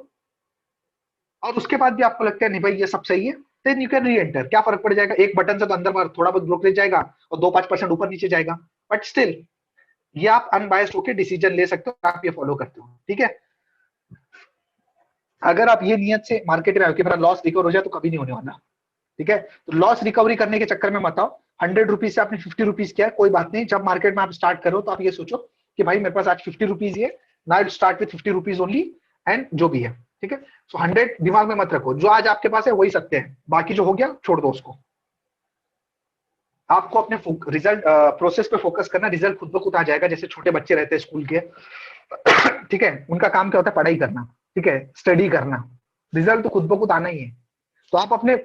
और उसके बाद भी आपको लगता है नहीं भाई ये सब सही है, then you can reenter. क्या फर्क पड़ जाएगा, एक बटन से तो अंदर बाहर थोड़ा बहुत ब्रोकरेज जाएगा और 2-5% ऊपर नीचे जाएगा, बट स्टिल ये आप अनबायस्ड होकर डिसीजन ले सकते हो, आप ये फॉलो करते हो, ठीक है। अगर आप ये नियत से मार्केट में आओ कि मेरा लॉस रिकवर हो जाए, तो कभी नहीं होने वाला, ठीक है। तो लॉस रिकवरी करने के चक्कर में मत आओ। 100 रुपीज से आपने 50 रुपीज किया, कोई बात नहीं। जब मार्केट में आप स्टार्ट करो तो आप ये सोचो कि भाई मेरे पास आज 50 रुपीज है, now start with 50 rupees only, and जो भी है, ठीक है। सो 100 दिमाग में मत रखो, जो आज आपके पास है वही सत्य है, बाकी जो हो गया छोड़ दो उसको। आपको अपने रिजल्ट प्रोसेस पे फोकस करना, रिजल्ट खुद ब खुद आ जाएगा। जैसे छोटे बच्चे रहते हैं स्कूल के, ठीक है, उनका काम क्या होता है, पढ़ाई करना, ठीक है, स्टडी करना, रिजल्ट तो खुद ब खुद आना ही है। तो आप अपने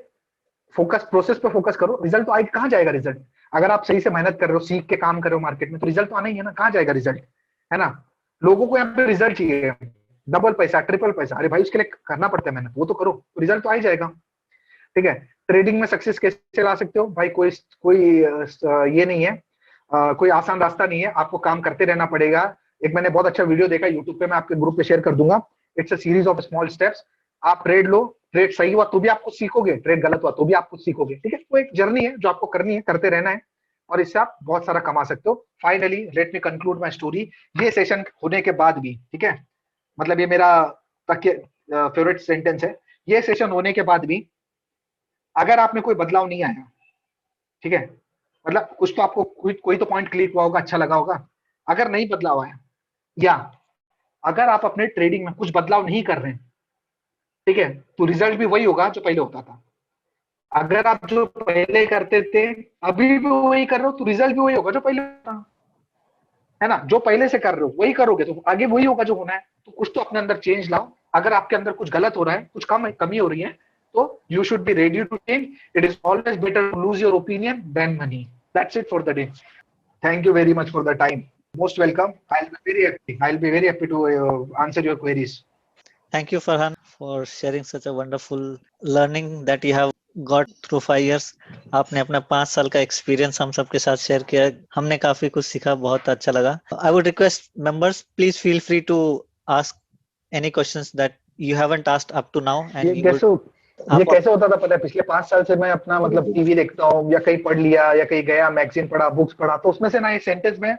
फोकस प्रोसेस पे फोकस करो, रिजल्ट तो आएगा, कहाँ जाएगा रिजल्ट? अगर आप सही से मेहनत कर रहे हो, सीख के काम कर रहे हो मार्केट में, तो रिजल्ट तो आना ही है ना, कहाँ जाएगा रिजल्ट, है ना। लोगों को यहाँ पे रिजल्ट चाहिए, डबल पैसा, ट्रिपल पैसा, अरे भाई उसके लिए करना पड़ता है मेहनत, वो तो करो, तो रिजल्ट तो आ ही जाएगा, ठीक है। ट्रेडिंग में सक्सेस कैसे ला सकते हो भाई? कोई कोई ये नहीं है, कोई आसान रास्ता नहीं है, आपको काम करते रहना पड़ेगा। एक मैंने बहुत अच्छा वीडियो देखा यूट्यूब पे, मैं आपके ग्रुप पे शेयर कर दूंगा। It's a series of small steps. आप ट्रेड लो, ट्रेड सही हुआ तो भी आप कुछ सीखोगे, ट्रेड गलत हुआ तो भी आप कुछ सीखोगे, ठीक है। वो एक जर्नी है जो आपको करनी है, करते रहना है, और इससे आप बहुत सारा कमा सकते हो। Finally let me conclude my story. ये सेशन होने के बाद भी, ठीक है, मतलब ये मेरा फेवरेट सेंटेंस है, ये सेशन होने के बाद भी अगर आप में कोई बदलाव नहीं आया, ठीक है, मतलब कुछ तो आपको कोई तो पॉइंट क्लिक हुआ होगा, अच्छा लगा होगा। अगर नहीं बदलाव आया, या अगर आप अपने ट्रेडिंग में कुछ बदलाव नहीं कर रहे हैं, ठीक है, तो रिजल्ट भी वही होगा जो पहले होता था। अगर आप जो पहले करते थे अभी भी वही कर रहे हो, तो रिजल्ट भी वही होगा जो पहले होता, है ना। जो पहले से कर रहे हो वही करोगे तो आगे वही होगा जो होना है। तो कुछ तो अपने अंदर चेंज लाओ। अगर आपके अंदर कुछ गलत हो रहा है, कुछ कमी हो रही है, तो you should be ready to change. It is always better to lose your opinion than money. That's it for the day. Thank you very much for the time. Most welcome. I'll be very happy. I'll be very happy to answer your queries. Thank you, Farhan, for sharing such a wonderful learning that you have got through 5 years. आपने अपना 5 साल का एक्सपीरियंस हम सबके साथ शेयर किया, हमने काफी कुछ सीखा, बहुत अच्छा लगा। I would request members, please feel free to ask any questions that you haven't asked up to now, and we would ये आप कैसे होता था पता है? पिछले 5 साल से मैं अपना मतलब टीवी देखता हूँ, या कहीं पढ़ लिया, या कहीं गया, मैगजीन पढ़ा, बुक्स पढ़ा, तो उसमें से ना ये सेंटेंस में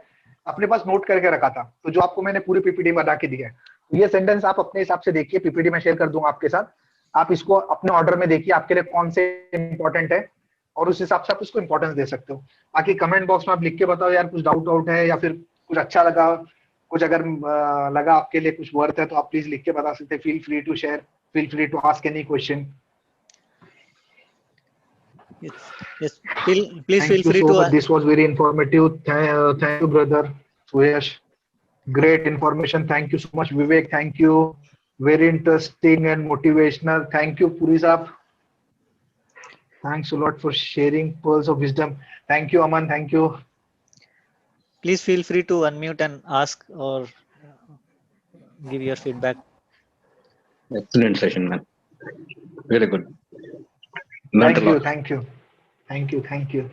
अपने पास नोट करके रखा था, तो जो आपको मैंने पूरी पीपीटी बना के दिया है, तो ये सेंटेंस आप अपने हिसाब से देखिए, पीपीटी में शेयर कर दूंगा आपके साथ। आप इसको अपने ऑर्डर में देखिए, आपके लिए कौन से इंपॉर्टेंट है, और उस हिसाब से आप इसको इंपॉर्टेंस दे सकते हो। बाकी कमेंट बॉक्स में आप लिख के बताओ यार, कुछ डाउट आउट है, या फिर कुछ अच्छा लगा, कुछ अगर लगा आपके लिए कुछ वर्थ है, तो आप प्लीज लिख के बता सकते हैं। Feel free to share, feel free to ask any question. yes, please feel Thank you free so to much. This was very informative. Thank you, brother Suyash. Great information. Thank you so much, Vivek. Thank you. Very interesting and motivational. Thank you, Puri Saab. Thanks a lot for sharing pearls of wisdom. Thank you, Aman. Thank you. please feel free to unmute and ask or give your feedback. Excellent session, man. Very good. Thank you. Thank you. Thank you. Thank you.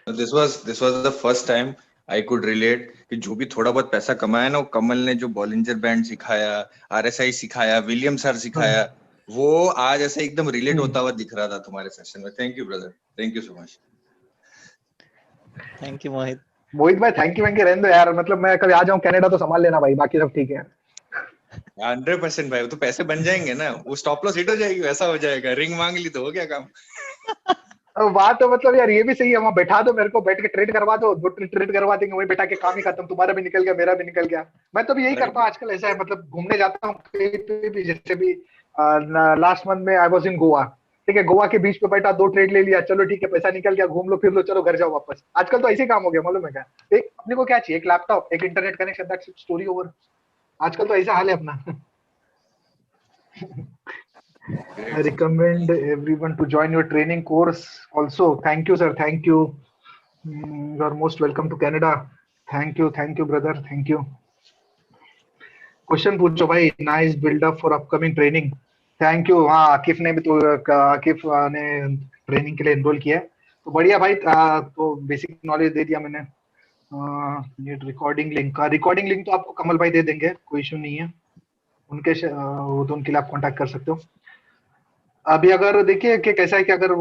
This was the first time I could relate कि जो भी थोड़ा बहुत पैसा कमाया ना, वो कमल ने जो बॉलिंजर बैंड सिखाया, RSI सिखाया, विलियम सर सिखाया, वो आज ऐसे एकदम रिलेट होता हुआ दिख रहा था तुम्हारे सेशन में। Thank you brother, thank you so much. Thank you Mohit. Mohit भाई थैंक यू रहने दो यार, मतलब मैं कभी आ जाऊं कनाडा तो संभाल लेना भाई, बाकी सब ठीक है। 100% भाई, वो तो पैसे बन जाएंगे ना, वो स्टॉप लॉस हिट हो जाएगी, वैसा हो जाएगा। रिंग मांग ली तो हो गया काम। बात तो मतलब यार ये भी सही है, वहां बैठा दो मेरे को, बैठ के ट्रेड करवा दो, ट्रेड करवा देंगे, वही बैठा के काम ही खत्म, तुम्हारा भी निकल गया, मेरा भी निकल गया। मैं तो भी यही करता हूँ आजकल, ऐसा है, मतलब घूमने जाता हूँ कहीं पे भी, जैसे भी लास्ट मंथ में आई वाज इन गोवा, ठीक है, गोवा के बीच पे बैठा, 2 ट्रेड ले लिया, चलो ठीक है, पैसा निकल गया, घूम लो फिर लो, चलो घर जाओ वापस। आजकल तो ऐसे काम हो गया, मालूम है क्या? एक अपने को क्या चाहिए, एक लैपटॉप, एक internet connection, that's it, story over. आजकल तो ऐसा हाल है अपना। I recommend everyone to join your training course also. Thank you, sir. Thank you. You are most welcome to Canada. Thank you, brother. Thank you. Question पूछो भाई. Nice build up for upcoming training. Thank you. हाँ, आकिफ ने भी तो आकिफ ने ट्रेनिंग के लिए एनरोल किया है, तो बढ़िया भाई। तो बेसिक नॉलेज दे दिया मैंने। रिकॉर्डिंग लिंक तो आपको कमल भाई दे देंगे, कोई इशू नहीं है। उनके वो तो उनके लिए आप कांटेक्ट कर सकते हो। अभी अगर देखिए कि कैसा है कि अगर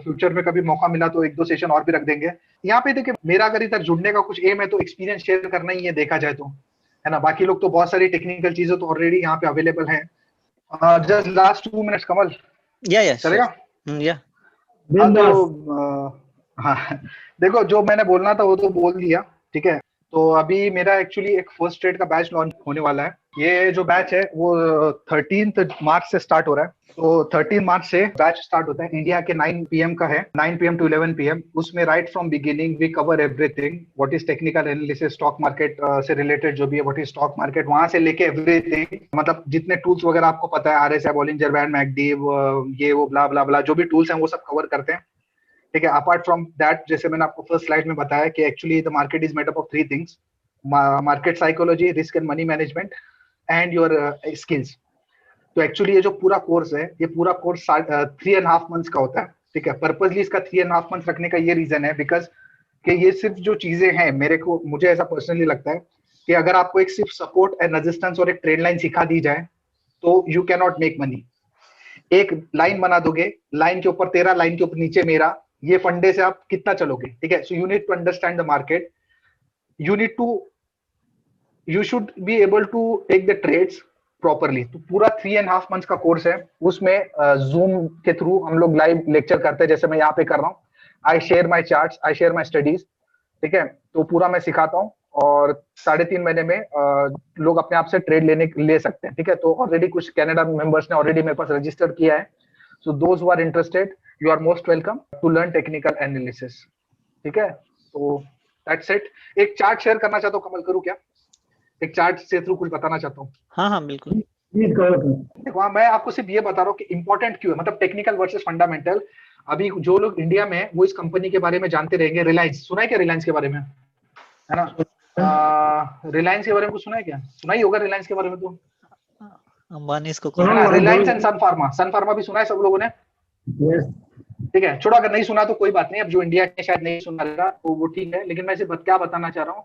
फ्यूचर में कभी मौका मिला तो एक दो सेशन और भी रख देंगे यहाँ पे। देखिए मेरा अगर इधर जुड़ने का कुछ एम है तो एक्सपीरियंस शेयर करना ही है, देखा जाए तो, है ना। बाकी लोग तो बहुत सारी टेक्निकल चीजें तो ऑलरेडी यहाँ पे अवेलेबल है। जस्ट लास्ट 2 मिनट्स कमल, या चलेगा? या हाँ तो हाँ देखो जो मैंने बोलना था वो तो बोल दिया, ठीक है। तो अभी मेरा एक्चुअली एक फर्स्ट ट्रेड का बैच लॉन्च होने वाला है। ये जो बैच है वो 13 मार्च से स्टार्ट हो रहा है। तो 13 मार्च से बैच स्टार्ट होता है, इंडिया के 9 PM का है, 9 PM टू 11 PM। उसमें right from beginning we cover everything, what is technical analysis, stock market से रिलेटेड जो भी है, व्हाट इज स्टॉक मार्केट, वहां से लेके एवरीथिंग, मतलब जितने टूल्स वगैरह आपको पता है, RSI, बॉलिंजर बैंड, मैकडी, ये वो ब्ला ब्ला ब्ला, जो भी टूल्स हैं वो सब कवर करते हैं, ठीक है। अपार्ट फ्रॉम दैट, जैसे मैंने आपको फर्स्ट स्लाइड में बताया कि actually the market is made up of 3 things, market psychology, risk and money management and your skills. तो एक्चुअली ये जो पूरा कोर्स है, ये पूरा कोर्स 3.5 मंथ्स का होता है, ठीक है। पर्पसली इसका 3.5 मंथ्स रखने का ये रीजन है बिकॉज कि ये सिर्फ जो चीजें हैं, मुझे ऐसा पर्सनली लगता है कि अगर आपको एक सिर्फ सपोर्ट एंड रेजिस्टेंस और एक ट्रेड लाइन सिखा दी जाए तो you cannot not make money. एक लाइन बना दोगे, लाइन के ऊपर तेरा, लाइन के ऊपर नीचे मेरा, ये फंडे से आप कितना चलोगे, ठीक है। So you need to understand the market, you should be able to take the trades properly. तो पूरा 3.5 मंथ्स का कोर्स है। उसमें जूम के थ्रू हम लोग लाइव लेक्चर करते हैं, जैसे मैं यहाँ पे कर रहा हूँ। I share my charts, I share my studies, ठीक है। तो पूरा मैं सिखाता हूँ और 3.5 महीने में लोग अपने आप से ट्रेड ले सकते हैं, ठीक है। तो ऑलरेडी कुछ कनाडा मेंबर्स ने ऑलरेडी मेरे पास रजिस्टर किया है। So those who are interested, you are most welcome to learn technical analysis, ठीक है। तो दैट्स इट। एक चार्ट शेयर करना चाहता हूँ, कमल करूँ क्या? एक चार्ट से थ्रू कुछ बताना चाहता हूँ। हाँ बिल्कुल। देखो मैं आपको सिर्फ ये बता रहा हूँ कि इंपॉर्टेंट क्यों है, मतलब टेक्निकल वर्सेस फंडामेंटल। अभी जो लोग इंडिया में है वो इस कंपनी के बारे में जानते रहेंगे। रिलायंस सुना है क्या? रिलायंस के बारे में, है ना? रिलायंस के बारे में कुछ सुना है क्या? सुना ही होगा रिलायंस के बारे में तो। अंबानी इसको रिलायंस एंड सन फार्मा, सन फार्मा भी सुना है सब लोगों ने? ठीक है, छोड़ो, अगर नहीं सुना तो कोई बात नहीं। अब जो इंडिया के शायद नहीं सुना रहेगा तो वो ठीक है, लेकिन मैं सिर्फ क्या बताना चाह रहा हूँ,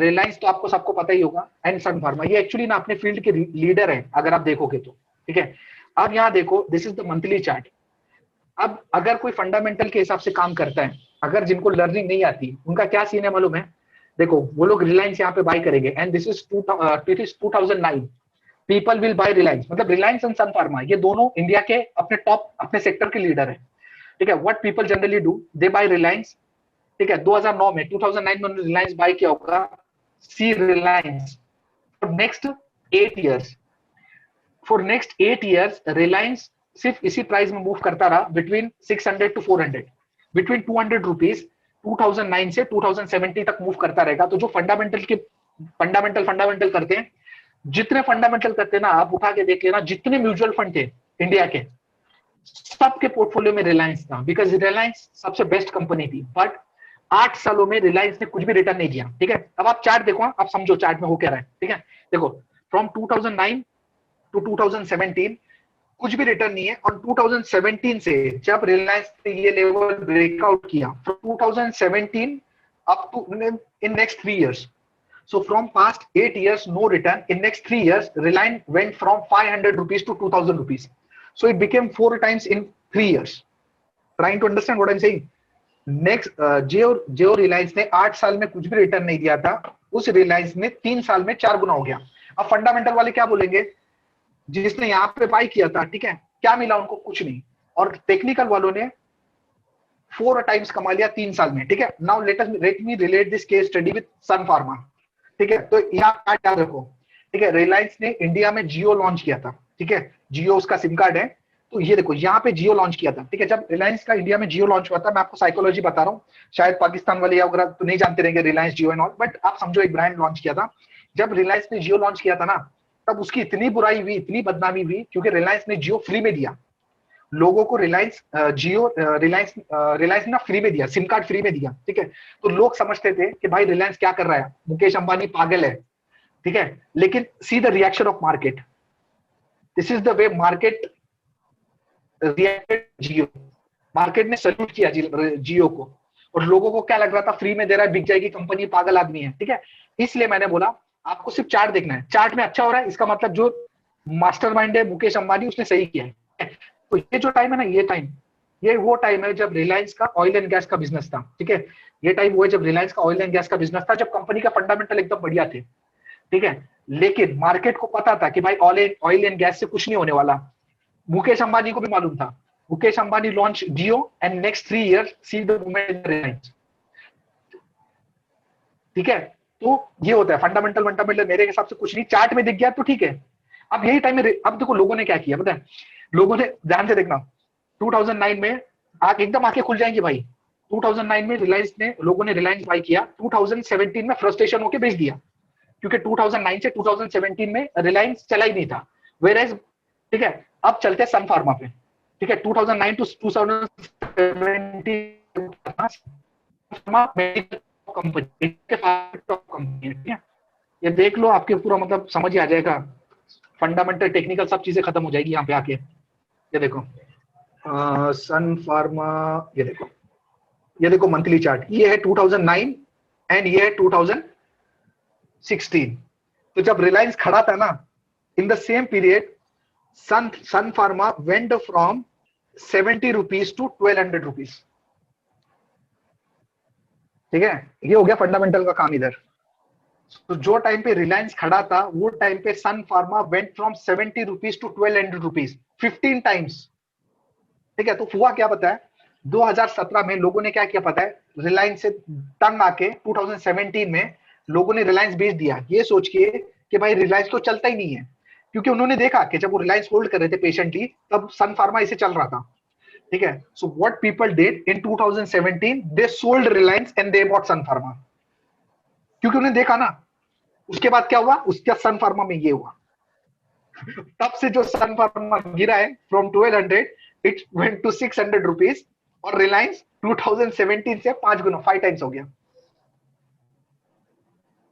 रिलायंस तो आपको सबको पता ही होगा, एंड सन फार्मा, ये एक्चुअली ना अपने फील्ड के लीडर है अगर आप देखोगे तो, ठीक है। अब यहाँ देखो, this is the monthly chart. अब अगर कोई फंडामेंटल के हिसाब से काम करता है, अगर जिनको लर्निंग नहीं आती, उनका क्या सीन है मालूम है? देखो वो लोग रिलायंस यहाँ पे बाय करेंगे, and this is 2009, people will buy Reliance. मतलब रिलायंस एंड सन फार्मा ये दोनों इंडिया के अपने टॉप, अपने सेक्टर के लीडर है, ठीक है। What people generally do, they buy Reliance, ठीक है। 2009 में 2009 में रिलायंस बाय किया होगा, see Reliance for next 8 years. For next 8 years Reliance सिर्फ इसी प्राइस में मूव करता रहा, बिटवीन 600 to 400, बिटवीन 200 रुपीज 2009 से 2070 तक मूव करता रहेगा। तो जो फंडामेंटल करते हैं, जितने फंडामेंटल करते हैं ना, आप उठा के देख लेना, जितने म्यूचुअल फंड थे इंडिया के, सबके पोर्टफोलियो में रिलायंस था, बिकॉज रिलायंस सबसे बेस्ट कंपनी थी। बट 8 सालों में रिलायंस ने कुछ भी रिटर्न नहीं दिया, ठीक है। अब आप चार्ट देखो, आप समझो चार्ट में हो क्या रहा है, ठीक है। देखो फ्रॉम 2009 टू 2017 कुछ भी रिटर्न नहीं है, और 2017 से जब रिलायंस ने ये लेवल ब्रेकआउट किया, from 2017 up to in next 3 years, so from past 8 years no return, in next 3 years Reliance went from 500 rupees to 2000 rupees, so it became 4 times in 3 years. Trying to understand what I'm saying? Next जो रिलायंस ने 8 साल में कुछ भी रिटर्न नहीं दिया था, उस रिलायंस ने 3 साल में 4 गुना हो गया। अब फंडामेंटल वाले क्या बोलेंगे, जिसने यहाँ पे बाय किया था, ठीक है, क्या मिला उनको? कुछ नहीं। और टेक्निकल वालों ने 4 टाइम्स कमा लिया 3 साल में, ठीक है। Now let me relate this case study with Sun Pharma, ठीक है। तो यहाँ याद रखो, ठीक है, रिलायंस ने इंडिया में जियो लॉन्च किया था, ठीक है, जियो उसका सिम कार्ड है। तो ये देखो यहाँ पे जियो लॉन्च किया था, ठीक है। जब रिलायंस का इंडिया में जियो लॉन्च हुआ था, मैं आपको साइकोलॉजी बता रहा हूँ, शायद पाकिस्तान वाले या वगैरह तो नहीं जानते रहेंगे रिलायंस जियो एंड ऑल, बट आप समझो एक ब्रांड लॉन्च किया था। जब रिलायंस ने जियो लॉन्च किया था ना, तब उसकी इतनी बुराई हुई, इतनी बदनामी हुई, क्योंकि रिलायंस ने जियो फ्री में दिया लोगों को। रिलायंस ने फ्री में दिया, सिम कार्ड फ्री में दिया, ठीक है। तो लोग समझते थे कि भाई रिलायंस क्या कर रहा है, मुकेश अंबानी पागल है, ठीक है। लेकिन see the reaction of market, this is the way market reacted Jio. Market ने सल्यूट किया जियो को, और लोगों को क्या लग रहा था, फ्री में दे रहा है, बिक जाएगी कंपनी, पागल आदमी है, ठीक है। इसलिए मैंने बोला आपको सिर्फ चार्ट देखना है, चार्ट में अच्छा हो रहा है, इसका मतलब जो मास्टरमाइंड है मुकेश अंबानी, उसने सही किया है। तो ये जो टाइम है ना, ये वो टाइम है जब रिलायंस का ऑयल एंड गैस का बिजनेस था, ठीक है। ये टाइम वो है जब रिलायंस का ऑयल एंड गैस का बिजनेस था, जब कंपनी का फंडामेंटल एकदम बढ़िया थे, ठीक है। लेकिन मार्केट को पता था कि भाई ऑयल एंड गैस से कुछ नहीं होने वाला। मुकेश अंबानी को भी मालूम था। Mukesh Ambani launch Jio and next 3 years see the movement Reliance, ठीक है। तो ये होता है फंडामेंटल मेरे हिसाब से कुछ नहीं, चार्ट में दिख गया तो ठीक है। अब यही टाइम में अब देखो लोगों ने क्या किया पता है, लोगों ने ध्यान से देखना, 2009 में एकदम आंखें खुल जाएंगी भाई। 2009 में लोगों ने रिलायंस बाय किया, 2017 में फ्रस्ट्रेशन होकर बेच दिया, क्योंकि 2009 से 2017 में रिलायंस चला ही नहीं था। वेयर एज, ठीक है, अब चलते हैं सन फार्मा पे, ठीक है। 2009 टू 2017 कंपनी, ये देख लो, आपके पूरा मतलब समझ ही आ जाएगा, फंडामेंटल टेक्निकल सब चीजें खत्म हो जाएगी यहाँ पे आके। ये देखो सन फार्मा, ये देखो मंथली चार्ट, ये है 2009 एंड ये है 2016। तो जब रिलायंस खड़ा था ना, in the same period Sun Pharma went from 70 rupees to 1200 rupees, ठीक है। ये हो गया फंडामेंटल का काम इधर। तो जो टाइम पे रिलायंस खड़ा था, वो टाइम पे Sun Pharma went from 70 rupees to 1200 rupees, 15 times, ठीक है। तो हुआ क्या पता है, 2017 में लोगों ने क्या किया पता है, रिलायंस से तंग आके 2017 में लोगों ने रिलायंस बेच दिया, ये सोच के कि भाई रिलायंस तो चलता ही नहीं है, क्योंकि उन्होंने देखा कि जब वो रिलायंस होल्ड कर रहे थे पेशेंटली, तब सन फार्मा इसे चल रहा था, ठीक है। So what people did in 2017, they sold Reliance and they bought Sun Pharma, क्योंकि उन्हें देखा ना। उसके बाद क्या हुआ, उसके सन फार्मा में ये हुआ, तब से जो सन फार्मा गिरा है from 1200 it went to 600 rupees, और रिलायंस 2017 से 5 गुना 5 टाइम्स हो गया।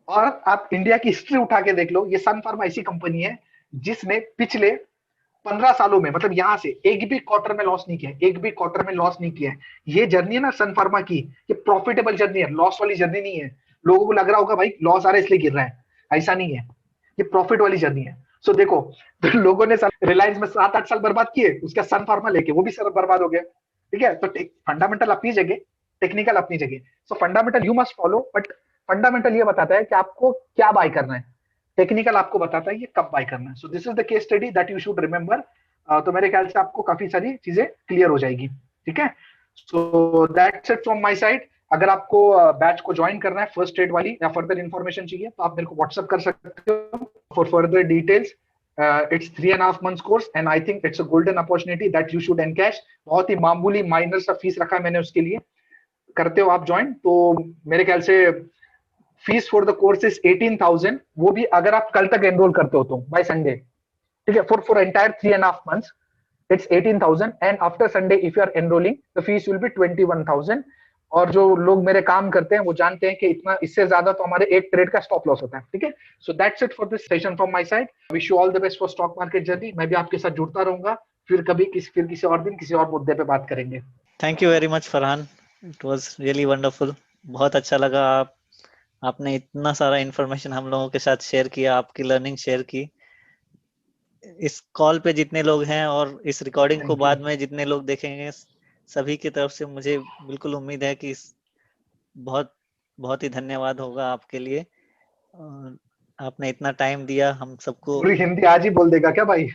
और आप इंडिया की हिस्ट्री उठा के देख लो, ये सन फार्मा ऐसी कंपनी है जिसने पिछले 15 सालों में, मतलब यहां से एक भी क्वार्टर में लॉस नहीं किया, एक भी क्वार्टर में लॉस नहीं किया है। ये जर्नी है ना सन फार्मा की, ये प्रॉफिटेबल जर्नी है, लॉस वाली जर्नी नहीं है। लोगों को लग रहा होगा भाई लॉस आ रहा है इसलिए गिर रहा है, ऐसा नहीं है, ये प्रॉफिट वाली जर्नी है। सो देखो, तो लोगों ने रिलायंस में 7-8 साल बर्बाद किए, उसका सन फार्मा लेके वो भी सर बर्बाद हो गया, ठीक है। तो फंडामेंटल अपनी जगह, टेक्निकल अपनी जगह। सो fundamental you must follow, but fundamental ये बताता है कि आपको क्या बाय करना है, टेक्निकल आपको बताता है ये कब बाय करना है। सो this is the case study that you should remember. तो मेरे ख्याल से आपको काफी सारी चीजें क्लियर हो जाएगी, ठीक है। So that's it from my side. अगर आपको बैच को ज्वाइन करना है फर्स्ट एड वाली, या फर्दर इन्फॉर्मेशन चाहिए, तो आप मेरे को व्हाट्सएप कर सकते हो for further details. It's 3.5 months course and I think it's a golden opportunity that you should encash. बहुत ही मामूली माइनर सा फीस रखा है मैंने उसके लिए, करते हो आप ज्वाइन तो मेरे ख्याल से fees for the course is 18,000, वो भी अगर आप कल तक एनरोल करते हो तो बाय संडे, ठीक है। For entire 3.5 months it's 18,000 and after Sunday if you are enrolling the fees will be 21,000। और जो लोग मेरे काम करते हैं वो जानते हैं कि इतना, इससे ज्यादा तो हमारे एक ट्रेड का स्टॉप लॉस होता है, ठीक है। So that's it for this session from my side. Wish you all the best for stock market journey. मैं भी आपके साथ जुड़ता रहूंगा, फिर कभी किसी और दिन किसी और मुद्दे पे बात करेंगे। Thank you very much Farhan, it was really wonderful. बहुत अच्छा लगा, आपने इतना सारा इंफॉर्मेशन हम लोगों के साथ शेयर किया, आपकी लर्निंग शेयर की। इस कॉल पे जितने लोग हैं और इस रिकॉर्डिंग को बाद में जितने लोग देखेंगे, सभी की तरफ से मुझे बिल्कुल उम्मीद है कि बहुत बहुत ही धन्यवाद होगा आपके लिए। आपने इतना टाइम दिया हम सबको। पूरी हिंदी आज ही बोल देगा क्या भाई?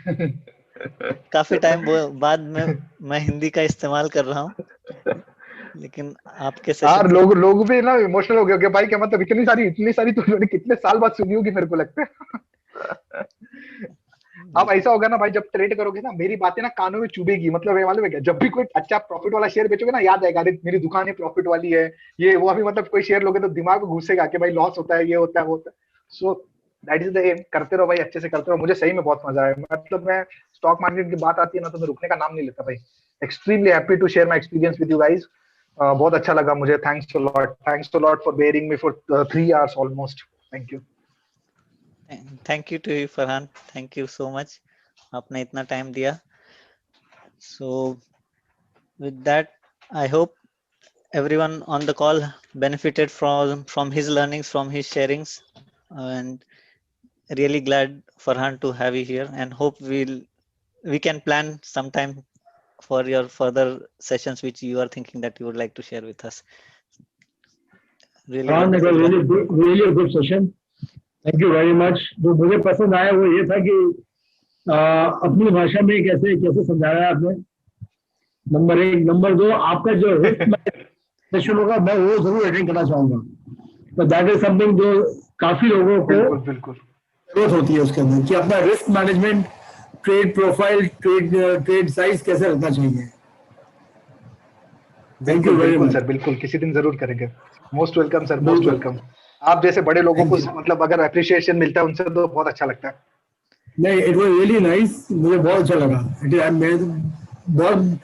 काफी टाइम बाद में मैं हिंदी का इस्तेमाल कर रहा हूँ, लेकिन आपके यार सेशन लोग भी ना इमोशनल हो गए भाई, क्या मतलब इतनी सारी तुमने कितने साल बाद सुनी होगी मेरे को लगता है। अब ऐसा होगा ना भाई, जब ट्रेड करोगे ना, मेरी बातें ना कानों में चुभेगी। मतलब ये मालूम है क्या, जब भी कोई अच्छा प्रॉफिट वाला शेयर बेचोगे ना, याद आएगा, अरे मेरी दुकान है प्रॉफिट वाली है ये वो। अभी मतलब कोई शेयर लोगे तो दिमाग में घुसेगा कि भाई लॉस होता है, ये होता है वो होता है। So that is the aim. करते रहो भाई, अच्छे से करते रहो। मुझे सही में बहुत मजा आया। मतलब मैं स्टॉक मार्केट की बात आती है ना तो मैं रुकने का नाम नहीं लेता भाई। Extremely happy to share my experience with you guys. बहुत अच्छा लगा मुझे। Thanks a lot for bearing me for 3 hours almost. Thank you. Thank you to you Farhan, thank you so much, आपने इतना टाइम दिया। So with that I hope everyone on the call benefited from his learnings, from his sharings, and really glad Farhan to have you here, and hope we can plan sometime for your further sessions which you are thinking that you would like to share with us. Really Farhan, it was wonderful. really a good session. Thank you very much. जो मुझे पसंद आया वो ये था कि अपनी भाषा में कैसे कैसे समझाया आपने, नंबर 1। नंबर 2, आपका जो सेशन होगा मैं वो जरूर अटेंड करना चाहूंगा, तो दैट इज समथिंग जो काफी लोगों को बिल्कुल बिल्कुल जरूरत होती है उसके अंदर, कि अपना risk management, trade profile, trade size कैसे रखना चाहिए। थैंक यू बिल्कुल वेरी बिल्कुल मच। सर, बिल्कुल किसी दिन जरूर करेंगे। मोस्ट वेलकम सर, मोस्ट बिल्कुल। वेलकम। आप जैसे बड़े लोगों Thank को you. मतलब अगर अप्रिशिएशन मिलता है उनसे तो बहुत अच्छा लगता है। नहीं, इट वाज रियली नाइस, मुझे बहुत अच्छा लगा। मैं बहुत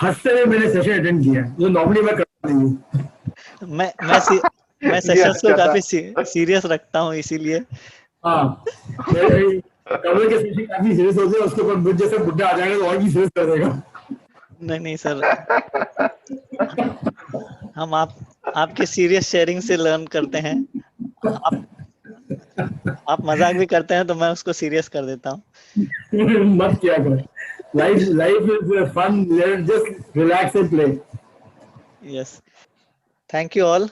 हंसते हुए मैंने सेशन अटेंड किया, जो नॉर्मली मैं करता नहीं हूँ। मैं ये सेशंस को अच्छा था। काफी सीरियस रखता हूँ, इसीलिए। हाँ, कमल के सेशन काफी सीरियस होते हैं, उसके ऊपर मुझ जैसे बुड्ढा आ जाएगा तो और भी सीरियस कर देगा। नहीं सर, हम आपके सीरियस शेयरिंग से लर्न करते हैं। आप मजाक भी करते हैं तो मैं उसको सीरियस कर देता हूँ। मत किया करो। Life is fun, just relax and play. Yes, thank you all.